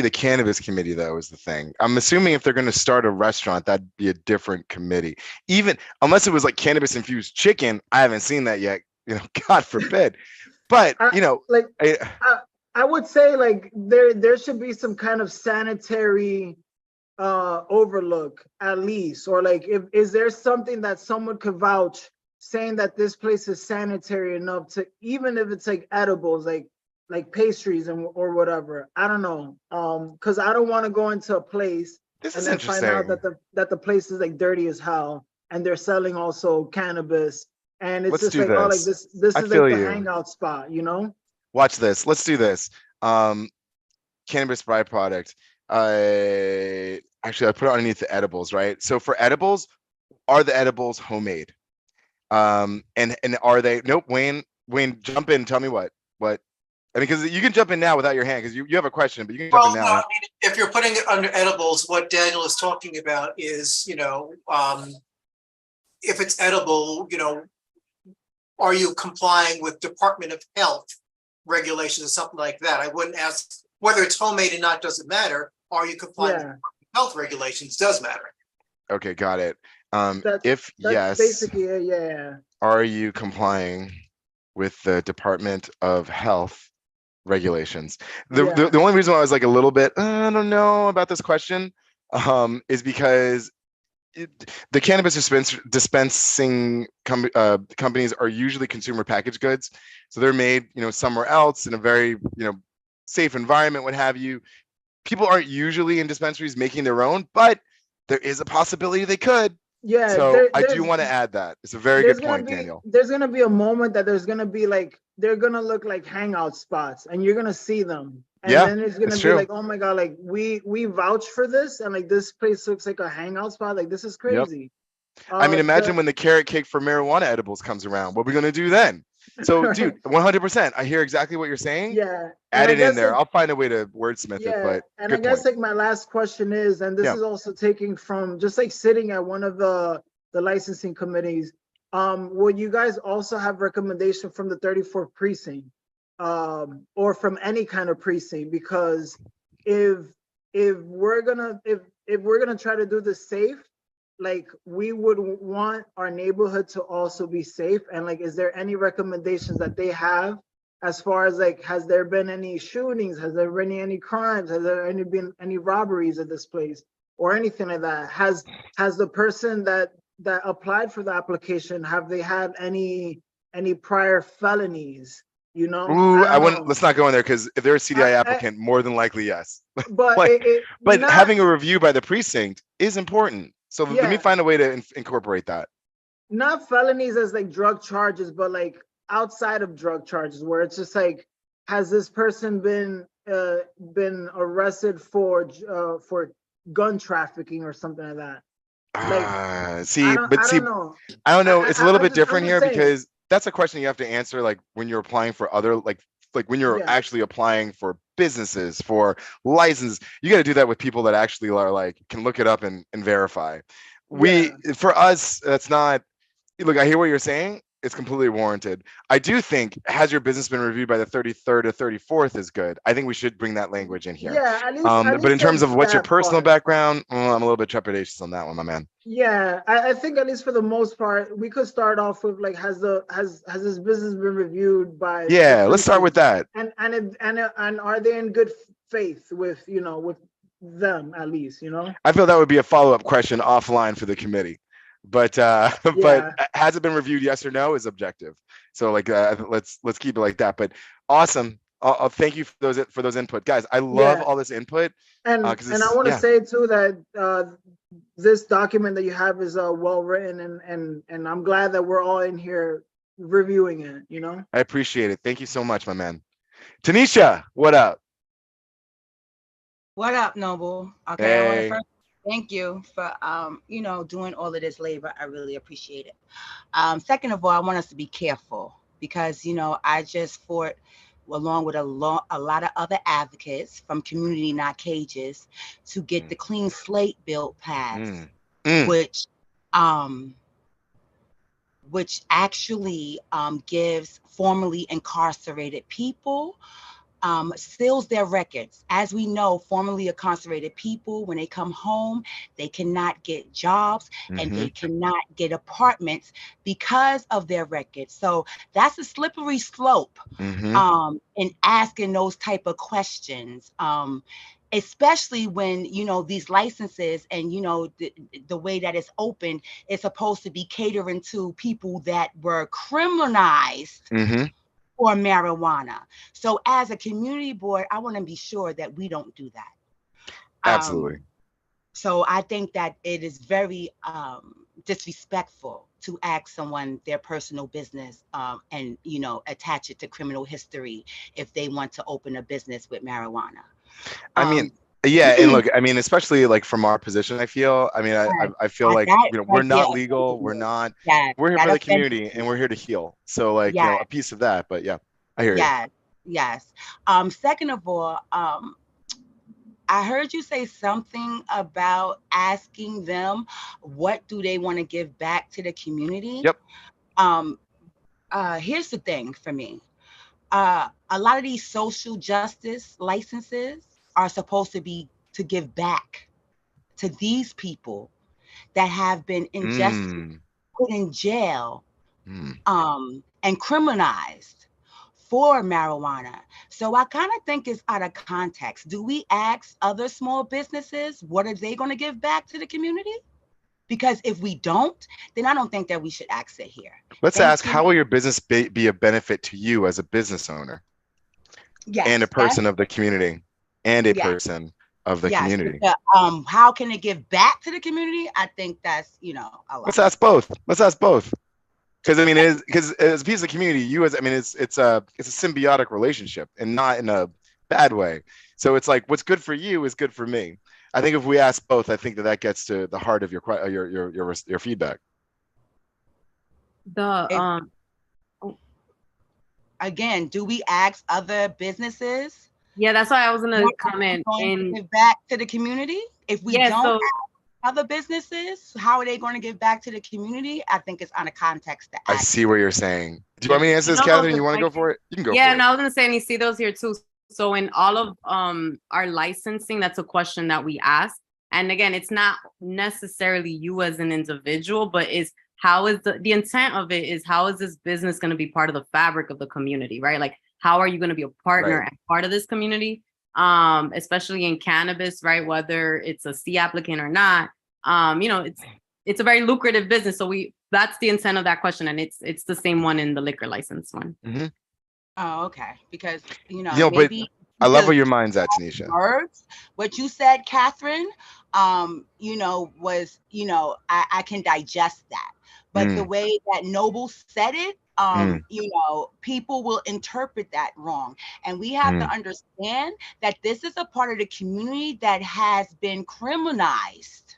the cannabis committee though, is the thing? I'm assuming if they're going to start a restaurant, that'd be a different committee. Even unless it was like cannabis infused chicken, I haven't seen that yet. You know, God forbid. But you know, like I would say like there should be some kind of sanitary overlook at least, or like is there something that someone could vouch saying that this place is sanitary enough to, even if it's like edibles, like pastries and or whatever. I don't know, because I don't want to go into a place and then find out that the place is like dirty as hell, and they're selling also cannabis, and it's just like, oh, like this is like the hangout spot, you know? Watch this. Let's do this. Cannabis byproduct. Actually, I put it underneath the edibles, right? So for edibles, are the edibles homemade? And are they? Nope. Wayne, jump in. Tell me what. I mean, because you can jump in now without your hand, because you have a question, but you can jump in now. No, I mean, if you're putting it under edibles, what Daniel is talking about is, you know, if it's edible, you know, are you complying with Department of Health regulations or something like that? I wouldn't ask whether it's homemade or not, doesn't matter. Are you complying with health regulations? Does matter. Okay, got it. That's yes, basically yeah. Are you complying with the Department of Health regulations? The only reason why I was like a little bit, I don't know about this question, is because the cannabis dispensing companies are usually consumer packaged goods. So they're made, you know, somewhere else in a very, you know, safe environment, what have you. People aren't usually in dispensaries making their own, but there is a possibility they could. Yeah, so I do want to add that. It's a very good point, Daniel. There's gonna be a moment that there's gonna be like, they're gonna look like hangout spots, and you're gonna see them. And then it's gonna be like, oh my God, like we vouch for this, and like this place looks like a hangout spot. Like this is crazy. I mean, imagine when the carrot cake for marijuana edibles comes around. What are we gonna do then? So, dude, 100%. I hear exactly what you're saying. Yeah. Add it in there. I'll find a way to wordsmith it. But and I guess like my last question is, and this is also taking from just like sitting at one of the licensing committees. Will you guys also have recommendation from the 34th precinct, or from any kind of precinct? Because if we're gonna try to do this safe, like we would want our neighborhood to also be safe. And like, is there any recommendations that they have as far as like, has there been any shootings? Has there been any crimes? Has there been any robberies at this place or anything like that? Has the person that applied for the application, have they had any prior felonies? You know? Ooh, I wouldn't. Let's not go in there, because if they're a CDI applicant, more than likely yes. But but having a review by the precinct is important. So let me find a way to incorporate that. Not felonies as like drug charges, but like outside of drug charges, where it's just like, has this person been arrested for gun trafficking or something like that? Like, I don't know. It's a little bit different here, because that's a question you have to answer like when you're applying for other like when you're actually applying for businesses, for licenses. You got to do that with people that actually are like can look it up and verify. For us, that's not. Look, I hear what you're saying. it's completely warranted. I do think, has your business been reviewed by the 33rd or 34th is good. I think we should bring that language in here. Yeah, at But in least terms of what's your that personal part. background, I'm a little bit trepidatious on that one, my man. Yeah, I think at least for the most part, we could start off with like, has this business been reviewed by? Yeah, let's start with that. And are they in good faith with, with them at least, I feel that would be a follow-up question offline for the committee. But but Yeah. has it been reviewed? Yes or no is objective. So like let's keep it like that. But awesome. I'll thank you for those input, guys. I love Yeah. all this input. And I want to say too that this document that you have is well written, and I'm glad that we're all in here reviewing it. I appreciate it. Thank you so much, my man. Tanisha, what up? What up, Noble? Okay, I want Hey. to first thank you for doing all of this labor. I really appreciate it. Second of all, I want us to be careful because I just fought along with a lot of other advocates from Community Not Cages to get the clean slate bill passed, which actually gives formerly incarcerated people seals their records. As we know, formerly incarcerated people, when they come home, they cannot get jobs and they cannot get apartments because of their records. So that's a slippery slope in asking those type of questions. Especially when these licenses and the way that it's open is supposed to be catering to people that were criminalized for marijuana. So as a community board, I want to be sure that we don't do that. Absolutely. So I think that it is very disrespectful to ask someone their personal business and attach it to criminal history if they want to open a business with marijuana. I mean, yeah, and look, I mean, especially like from our position, I feel like we're not legal, we're here for the community and we're here to heal. So like a piece of that, but yeah, I hear you. Yes. Second of all, I heard you say something about asking them what do they want to give back to the community. Yep. Here's the thing for me. A lot of these social justice licenses are supposed to be to give back to these people that have been injustice put in jail and criminalized for marijuana. So I kind of think it's out of context. Do we ask other small businesses what are they going to give back to the community? Because if we don't, then I don't think that we should ask it here. Let's ask, how will your business be a benefit to you as a business owner? Yes, and a person of the community and a person of the community. How can it give back to the community? I think that's a lot. Let's ask both. Because I mean, because as a piece of the community, it's a symbiotic relationship and not in a bad way. So it's like what's good for you is good for me. I think if we ask both, I think that gets to the heart of your feedback. Again, do we ask other businesses? Yeah, that's why I was gonna comment and give back to the community. If we don't ask other businesses, how are they going to give back to the community? I think it's on a context. I see what you're saying. Do you want me to answer this, Catherine? You want to go for it? You can go. Yeah, and I was gonna say, and you see those here too. So in all of our licensing, that's a question that we ask. And again, it's not necessarily you as an individual, but is how is the intent of it is how is this business going to be part of the fabric of the community, right? Like, how are you going to be a partner and part of this community, especially in cannabis, right? Whether it's a C applicant or not, it's a very lucrative business. So that's the intent of that question, and it's the same one in the liquor license one. Oh, okay. Because but I love where your mind's at, Tanisha. Words, what you said, Catherine, was I can digest that. But the way that Noble said it, people will interpret that wrong. And we have to understand that this is a part of the community that has been criminalized.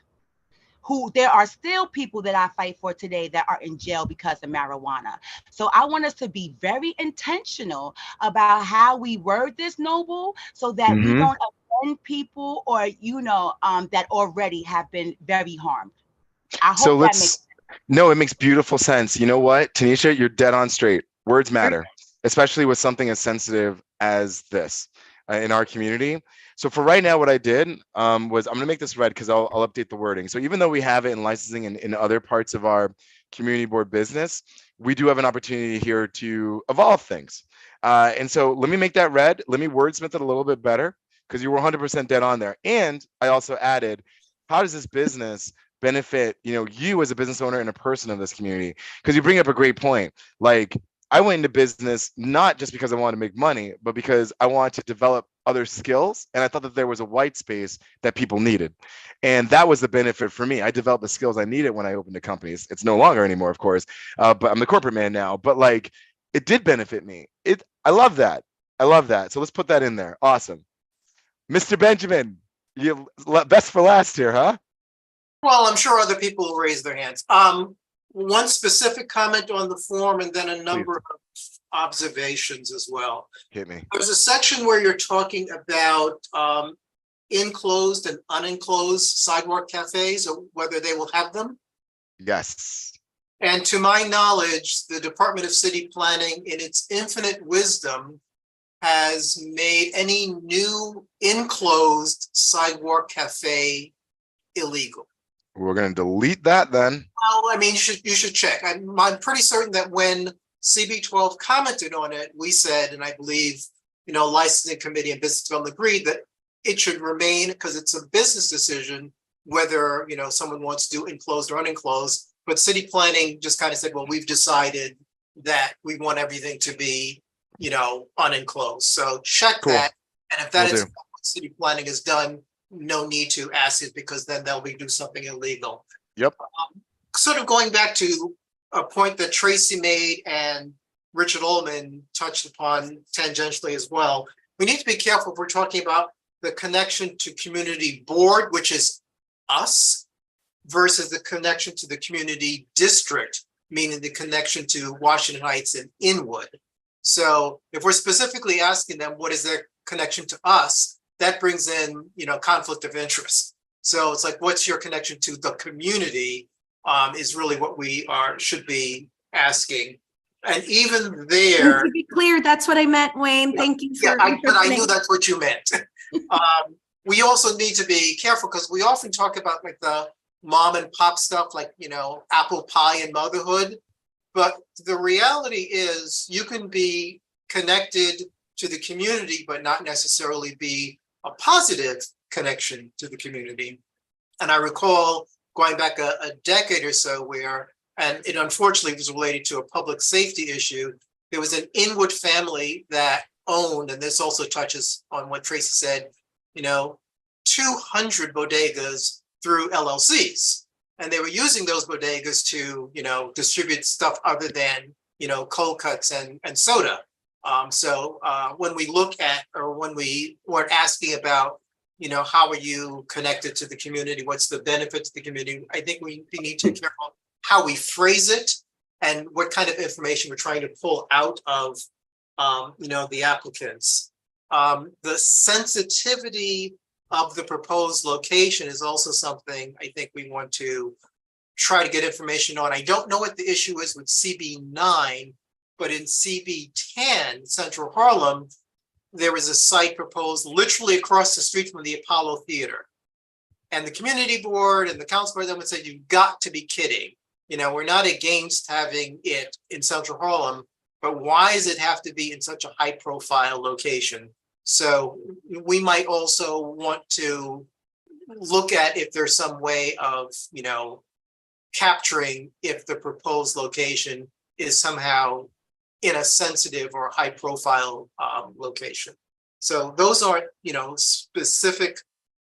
There are still people that I fight for today that are in jail because of marijuana. So I want us to be very intentional about how we word this, Noble, so that we don't offend people or, that already have been very harmed. I hope that makes sense. No, it makes beautiful sense. You know what, Tanisha, you're dead on straight. Words matter, especially with something as sensitive as this in our community. So for right now, what I did was I'm going to make this red because I'll update the wording. So even though we have it in licensing and in other parts of our community board business, we do have an opportunity here to evolve things. And so let me make that red. Let me wordsmith it a little bit better because you were 100% dead on there. And I also added, how does this business benefit, you as a business owner and a person of this community? Because you bring up a great point. Like, I went into business not just because I wanted to make money, but because I wanted to develop other skills. And I thought that there was a white space that people needed. And that was the benefit for me. I developed the skills I needed when I opened the companies. It's no longer anymore, of course, but I'm the corporate man now. But like, it did benefit me. I love that. I love that. So let's put that in there. Awesome. Mr. Benjamin, you best for last here, huh? Well, I'm sure other people will raise their hands. One specific comment on the form and then a number of observations as well. Hit me. There's a section where you're talking about enclosed and unenclosed sidewalk cafes, or whether they will have them. Yes. And to my knowledge, the Department of City Planning, in its infinite wisdom, has made any new enclosed sidewalk cafe illegal. We're going to delete that then. Well, I mean, you should check. I'm pretty certain that when CB12 commented on it, we said, and I believe, licensing committee and business development agreed that it should remain because it's a business decision whether, someone wants to do enclosed or unenclosed. But city planning just kind of said, well, we've decided that we want everything to be, unenclosed. So check that. And if that is what city planning has done, no need to ask it because then they'll be do something illegal. Yep. Sort of going back to a point that Tracy made and Richard Ullman touched upon tangentially as well. We need to be careful if we're talking about the connection to community board, which is us, versus the connection to the community district, meaning the connection to Washington Heights and Inwood. So if we're specifically asking them, what is their connection to us? That brings in, conflict of interest. So it's like, what's your connection to the community is really what we should be asking. And even there. To be clear, that's what I meant, Wayne. Thank you for. But I knew that's what you meant. We also need to be careful because we often talk about like the mom and pop stuff, like, apple pie and motherhood. But the reality is you can be connected to the community, but not necessarily be a positive connection to the community. And I recall going back a decade or so where, and it unfortunately was related to a public safety issue, there was an Inwood family that owned, and this also touches on what Tracy said, 200 bodegas through LLCs. And they were using those bodegas to, distribute stuff other than, cold cuts and soda. So when we look at, or when we were asking about, how are you connected to the community? What's the benefit to the community? I think we need to be careful how we phrase it and what kind of information we're trying to pull out of, the applicants. The sensitivity of the proposed location is also something I think we want to try to get information on. I don't know what the issue is with CB9, but in CB10, Central Harlem, there was a site proposed literally across the street from the Apollo Theater. And the community board and the council board then would say, you've got to be kidding. We're not against having it in Central Harlem, but why does it have to be in such a high profile location? So we might also want to look at if there's some way of, capturing if the proposed location is somehow in a sensitive or high profile location. So those aren't, specific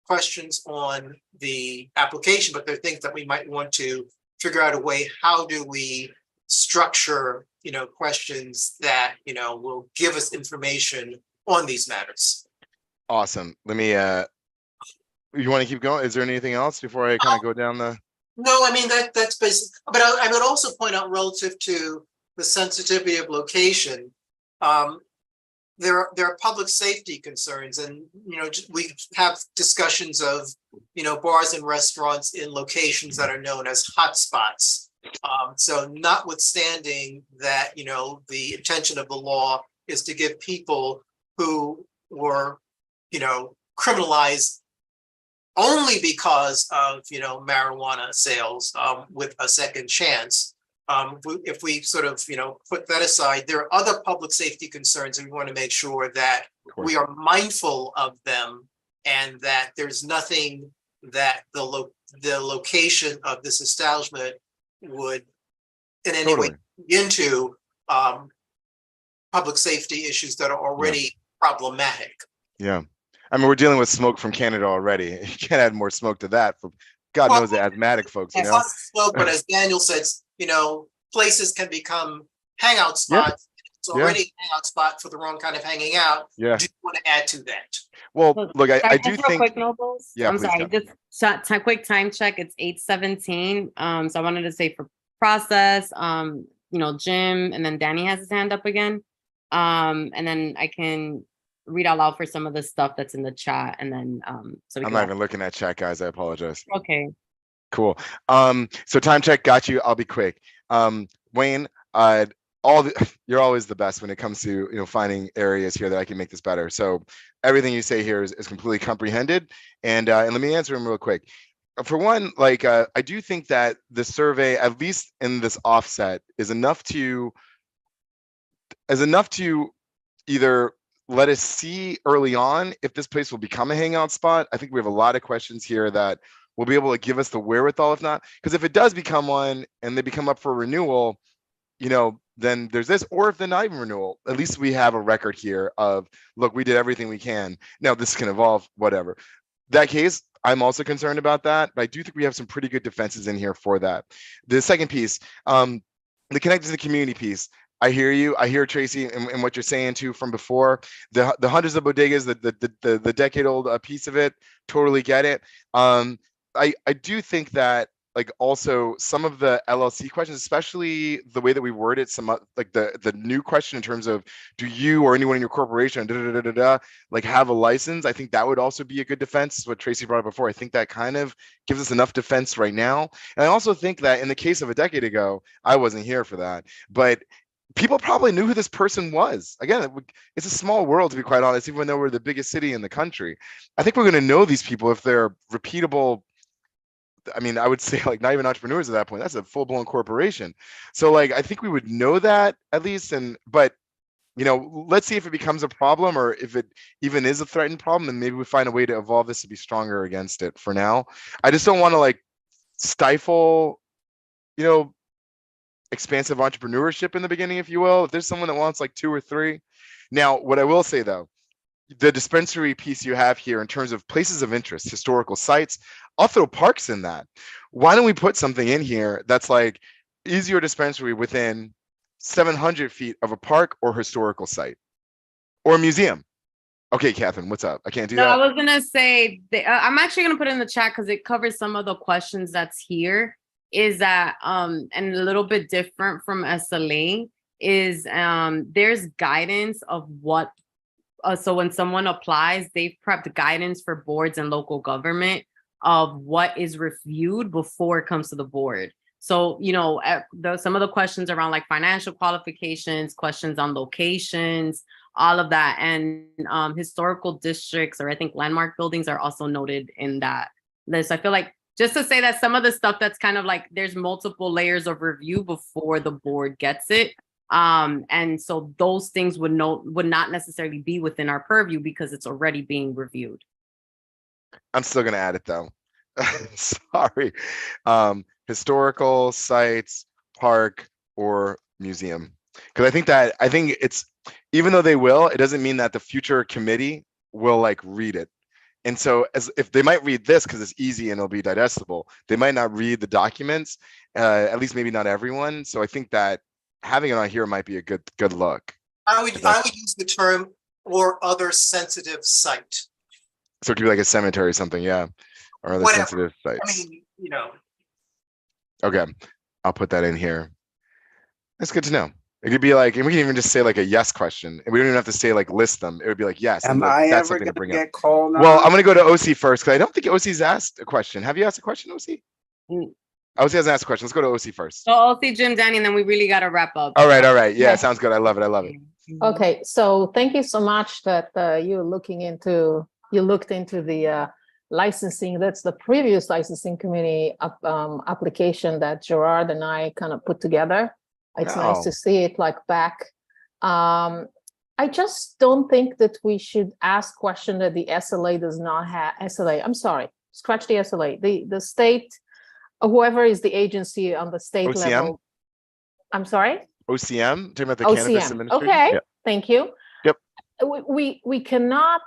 questions on the application, but they're things that we might want to figure out a way, how do we structure, questions that, will give us information on these matters. Awesome. Let me, you want to keep going? Is there anything else before I kind of go down the? No, I mean, that's basic, but I would also point out relative to the sensitivity of location, there are public safety concerns, and we have discussions of bars and restaurants in locations that are known as hotspots. So notwithstanding that, the intention of the law is to give people who were, criminalized only because of, marijuana sales, with a second chance. If we sort of, put that aside, there are other public safety concerns, and we want to make sure that we are mindful of them, and that there's nothing that the location of this establishment would in any way into public safety issues that are already problematic. Yeah. I mean, we're dealing with smoke from Canada already. You can't add more smoke to that for God knows the asthmatic folks, Smoke, but as Daniel says, places can become hangout spots. It's already a hangout spot for the wrong kind of hanging out. Yeah. Do you want to add to that? Well, look, I do just real think. quick, Nobles. Yeah, I'm please, sorry. Catherine. Just quick time check. It's 8:17. So I wanted to say for process, Jim, and then Danny has his hand up again. And then I can read out loud for some of the stuff that's in the chat, and then so we I'm can not even looking at chat, guys. I apologize. Okay. Cool. So time check, got you. I'll be quick. Wayne, you're always the best when it comes to finding areas here that I can make this better. So everything you say here is completely comprehended. And let me answer them real quick. For one, I do think that the survey, at least in this offset, is enough to either let us see early on if this place will become a hangout spot. I think we have a lot of questions here that will be able to give us the wherewithal, if not, because if it does become one and they become up for renewal, then there's this, or if they're not even renewal, at least we have a record here of, look, we did everything we can. Now this can evolve, whatever. That case, I'm also concerned about that, but I do think we have some pretty good defenses in here for that. The second piece, the connected to the community piece. I hear you. I hear Tracy and what you're saying too from before. The hundreds of bodegas, the decade-old piece of it. Totally get it. I do think that also some of the LLC questions, especially the way that we worded some the new question in terms of, do you or anyone in your corporation have a license? I think that would also be a good defense. Is what Tracy brought up before. I think that kind of gives us enough defense right now. And I also think that in the case of a decade ago, I wasn't here for that, but people probably knew who this person was. Again, it's a small world, to be quite honest, even though we're the biggest city in the country. I think we're going to know these people if they're repeatable. I mean, I would say not even entrepreneurs at that point. That's a full-blown corporation. So I think we would know that at least. But let's see if it becomes a problem, or if it even is a threatened problem, and maybe we find a way to evolve this to be stronger against it. For now, I just don't want to stifle, expansive entrepreneurship in the beginning, if you will. If there's someone that wants 2 or 3. Now, what I will say though, the dispensary piece you have here in terms of places of interest, historical sites, I'll throw parks in that. Why don't we put something in here that's is your dispensary within 700 feet of a park or historical site or a museum? Okay, Catherine, what's up? I can't do that. I was gonna say, I'm actually gonna put it in the chat because it covers some of the questions that's here. Is that and a little bit different from SLA is there's guidance of what so when someone applies, they've prepped guidance for boards and local government of what is reviewed before it comes to the board. So, some of the questions around financial qualifications, questions on locations, all of that, and historical districts, or I think landmark buildings, are also noted in that list. I feel just to say that some of the stuff that's kind of there's multiple layers of review before the board gets it. And so those things would not necessarily be within our purview because it's already being reviewed. I'm still gonna add it though. Sorry. Historical sites, park, or museum. Because I think it's, even though they will, it doesn't mean that the future committee will read it. And so if they might read this because it's easy and it'll be digestible, they might not read the documents, at least maybe not everyone. So I think that having it on here might be a good look. I would use the term "or other sensitive site." So it could be a cemetery or something, yeah, or other sensitive sites. I mean, Okay, I'll put that in here. That's good to know. It could be and we can even just say a yes question, and we don't even have to say list them. It would be yes. Am I that's ever something to going bring to up. get called on? Well, I'm going to go to OC first because I don't think OC's asked a question. Have you asked a question, OC? OC hasn't asked a question. Let's go to OC first. So I'll see Jim, Danny, and then we really got to wrap up. All right. Yeah, Yeah. sounds good. I love it. Okay, so thank you so much that you looked into the licensing. That's the previous licensing committee application that Gerard and I kind of put together. It's nice Wow. to see it like back. I just don't think that we should ask question that the SLA does not have. SLA, I'm sorry, scratch the SLA. The state, whoever is the agency on the state OCM? level. I'm sorry? OCM, talking about the Cannabis OCM. Administration. Okay, Yeah. thank you. Yep. We cannot,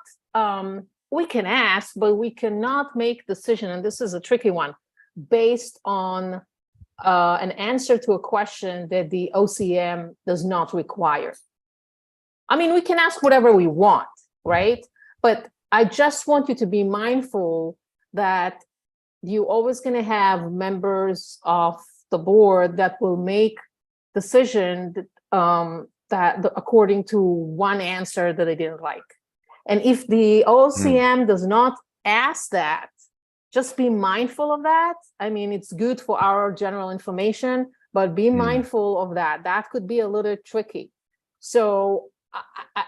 we can ask, but we cannot make decision, and this is a tricky one, based on an answer to a question that the OCM does not require. I mean, we can ask whatever we want, right? But I just want you to be mindful that you're always going to have members of the board that will make decision that according to one answer that they didn't like. And if the OCM does not ask that, just be mindful of that. I mean, it's good for our general information, but be mindful of that. That could be a little tricky. So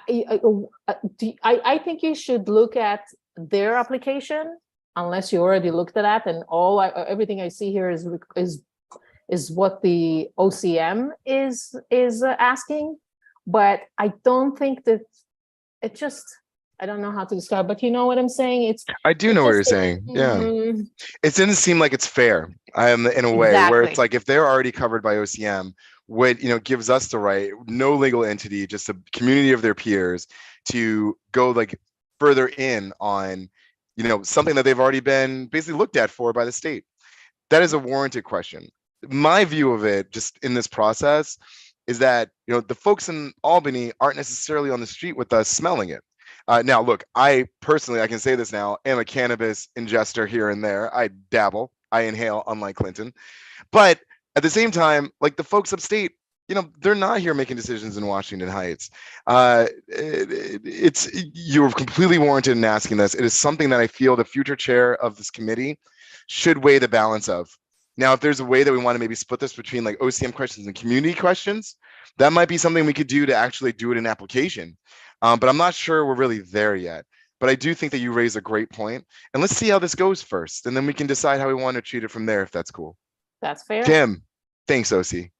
I think you should look at their application, unless you already looked at that, and everything I see here is what the OCM is asking. But I don't think that it just, I don't know how to describe, but you know what I'm saying? I do know what you're saying. Yeah. It didn't seem like it's fair in a way where it's Exactly. like, if they're already covered by OCM, what, gives us the right, no legal entity, just a community of their peers to go like further in on, something that they've already been basically looked at for by the state. That is a warranted question. My view of it, just in this process, is that, the folks in Albany aren't necessarily on the street with us smelling it. Now, look, I personally, I can say this now, am a cannabis ingester here and there. I dabble, I inhale, unlike Clinton. But at the same time, like the folks upstate, they're not here making decisions in Washington Heights. You're completely warranted in asking this. It is something that I feel the future chair of this committee should weigh the balance of. Now, if there's a way that we want to maybe split this between like OCM questions and community questions, that might be something we could do to actually do it in application. But I'm not sure we're really there yet. But I do think that you raise a great point. And let's see how this goes first. And then we can decide how we want to treat it from there, if that's cool. That's fair. Jim, thanks, OC.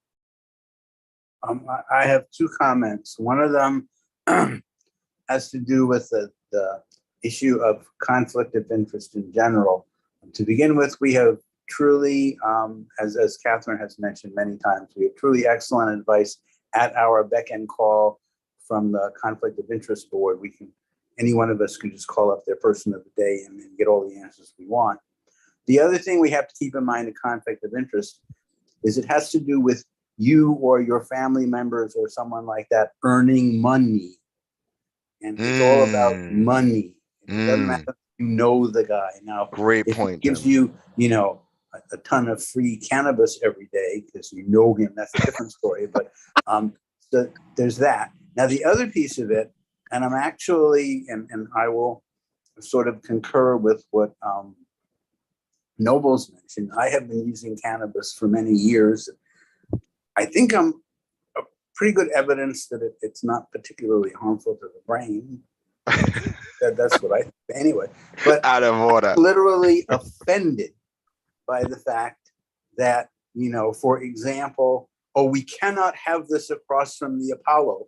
I have two comments. One of them has to do with the issue of conflict of interest in general. To begin with, we have truly, as Catherine has mentioned many times, we have truly excellent advice at our beck and call from the Conflict of Interest Board. Any one of us can just call up their person of the day and get all the answers we want. The other thing we have to keep in mind in conflict of interest is it has to do with you or your family members or someone like that earning money. And it's all about money. It doesn't matter if you know the guy. Now, great if point. He gives Jim. you, a ton of free cannabis every day because you know him. That's a different story. But so there's that. Now, the other piece of it, and I'm actually, and I will sort of concur with what Noble's mentioned. I have been using cannabis for many years. I think I'm a pretty good evidence that it's not particularly harmful to the brain. That's what I think. Anyway, but out of order. Literally offended by the fact that, for example, we cannot have this across from the Apollo.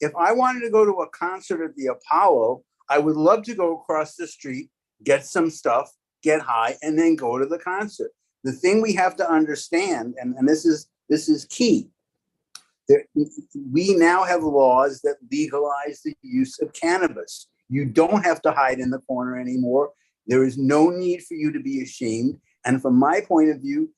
If I wanted to go to a concert at the Apollo, I would love to go across the street, get some stuff, get high, and then go to the concert. The thing we have to understand, and this is key, we now have laws that legalize the use of cannabis. You don't have to hide in the corner anymore. There is no need for you to be ashamed. And from my point of view,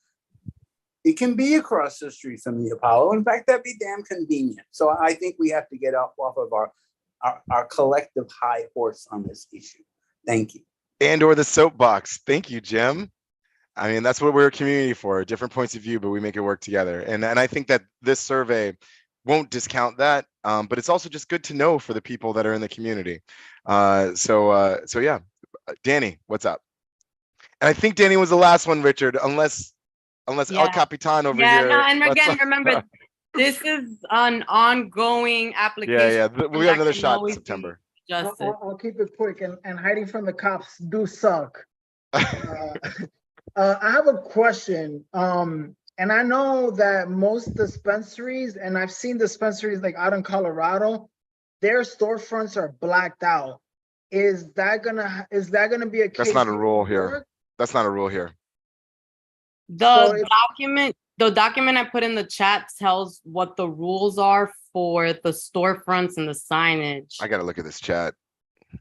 it can be across the street from the Apollo. In fact, that'd be damn convenient. So I think we have to get off of our collective high horse on this issue. Thank you. And or the soapbox. Thank you, Jim. I mean, that's what we're a community for, different points of view, but we make it work together. And I think that this survey won't discount that, but it's also just good to know for the people that are in the community. So yeah, Danny, what's up? And I think Danny was the last one, Richard, unless unless Yeah. El Capitan over Yeah, here. no, and let's- again, remember, this is an ongoing application. yeah. We got that another can shot in always be September. adjusted. I'll keep it quick, and hiding from the cops do suck. I have a question. And I know that most dispensaries, and I've seen dispensaries like out in Colorado, their storefronts are blacked out. Is that gonna be a case? That's not a in rule New here. York? That's not a rule here. So The document I put in the chat tells what the rules are for the storefronts and the signage. I gotta look at this chat.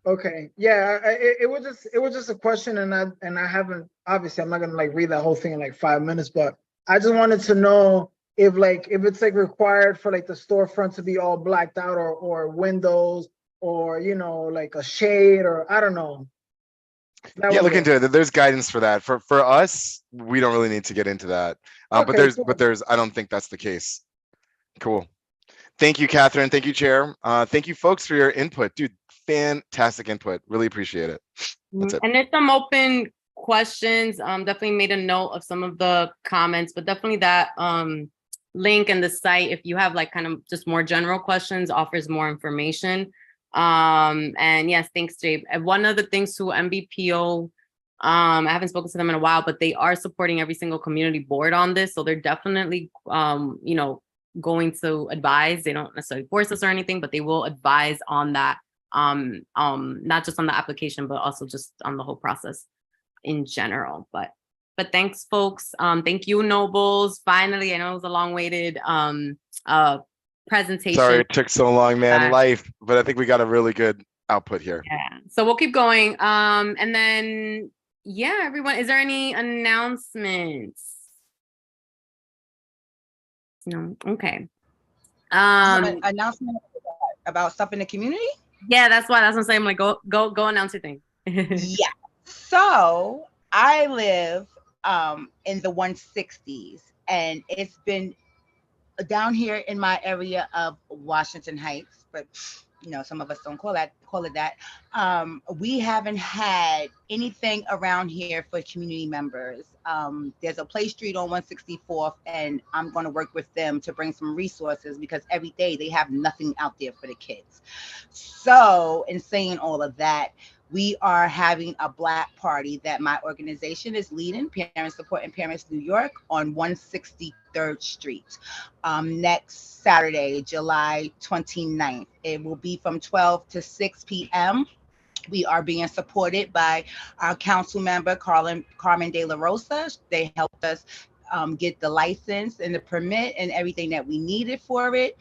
Okay, yeah, it was just a question, and I haven't, obviously I'm not gonna like read that whole thing in like 5 minutes, but I just wanted to know if it's like required for like the storefront to be all blacked out, or windows, or like a shade, or I don't know. That Yeah, was look it. into it. There's guidance for that. For us, we don't really need to get into that. But Okay, there's cool. I don't think that's the case. Cool. Thank you, Catherine. Thank you, Chair. Thank you, folks, for your input. Dude, fantastic input. Really appreciate it. That's it. And there's some open questions. Definitely made a note of some of the comments, but definitely that link in the site, if you have like kind of just more general questions, offers more information. And yes, thanks, Jay. And one of the things to MBPO, I haven't spoken to them in a while, but they are supporting every single community board on this. So they're definitely, going to advise. They don't necessarily force us or anything, but they will advise on that. Not just on the application, but also just on the whole process in general. But thanks, folks. Thank you, Nobles. Finally, I know it was a long-awaited presentation. Sorry it took so long, man. Life, but I think we got a really good output here. Yeah. So we'll keep going. And then, yeah, everyone, is there any announcements? No. Okay. Announcement about stuff in the community? Yeah, that's what I'm saying. I'm like, go announce your thing. Yeah. So I live in the 160s, and it's been down here in my area of Washington Heights, but some of us don't call it that. We haven't had anything around here for community members. There's a play street on 164th, and I'm going to work with them to bring some resources, because every day they have nothing out there for the kids. So in saying all of that, we are having a Black party that my organization is leading, Parents Support and Parents New York, on 163rd Street, next Saturday, July 29th. It will be from 12 to 6 p.m. We are being supported by our council member, Carmen De La Rosa. They helped us get the license and the permit and everything that we needed for it.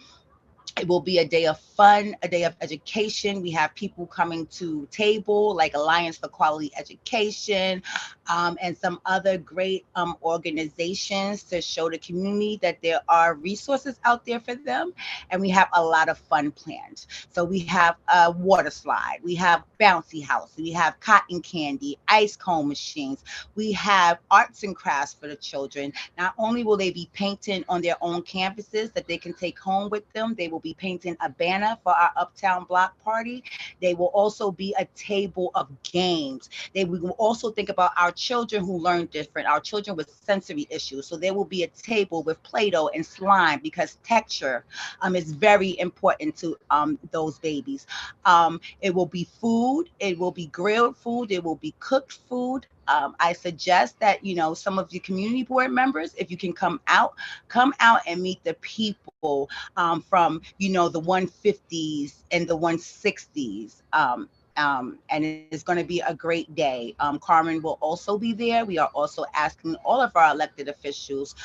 It will be a day of fun, a day of education. We have people coming to table like Alliance for Quality Education, and some other great organizations to show the community that there are resources out there for them. And we have a lot of fun planned. So we have a water slide, we have bouncy house, we have cotton candy, ice cone machines, we have arts and crafts for the children. Not only will they be painting on their own canvases that they can take home with them, they will be painting a banner for our Uptown Block Party. They will also be a table of games. We will also think about our children who learn different, our children with sensory issues. So there will be a table with Play-Doh and slime, because texture is very important to those babies. It will be food. It will be grilled food. It will be cooked food. I suggest that, some of your community board members, if you can come out and meet the people from, the 150s and the 160s. And it's going to be a great day. Carmen will also be there. We are also asking all of our elected officials,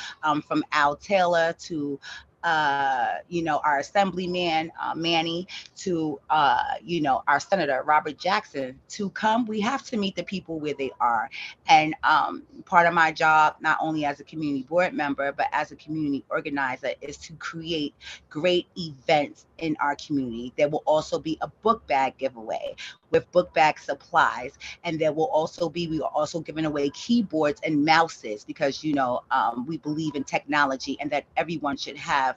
from Al Taylor to our assemblyman, Manny, to, our Senator Robert Jackson, to come. We have to meet the people where they are. And part of my job, not only as a community board member, but as a community organizer, is to create great events in our community. There will also be a book bag giveaway with book bag supplies. And we are also giving away keyboards and mouses, because, we believe in technology and that everyone should have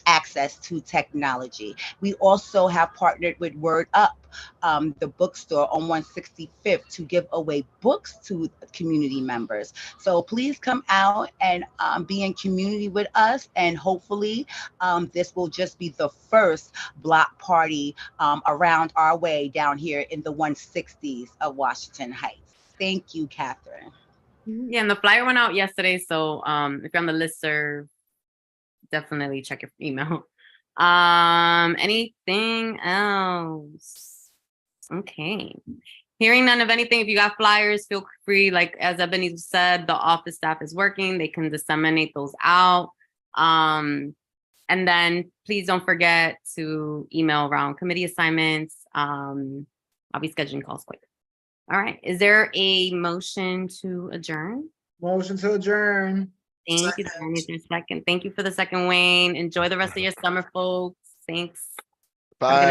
access to technology. We also have partnered with Word Up, the bookstore on 165th, to give away books to community members. So please come out and be in community with us, and hopefully this will just be the first block party around our way down here in the 160s of Washington Heights. Thank you, Catherine. Yeah, and the flyer went out yesterday, so if you're on the listserv, definitely check your email. Anything else? Okay. Hearing none of anything, if you got flyers, feel free. Like as Ebony said, the office staff is working. They can disseminate those out. And then please don't forget to email around committee assignments. I'll be scheduling calls quick. All right. Is there a motion to adjourn? Motion to adjourn. Thank you, Danny. Is there a second? Thank you for the second, Wayne. Enjoy the rest of your summer, folks. Thanks. Bye.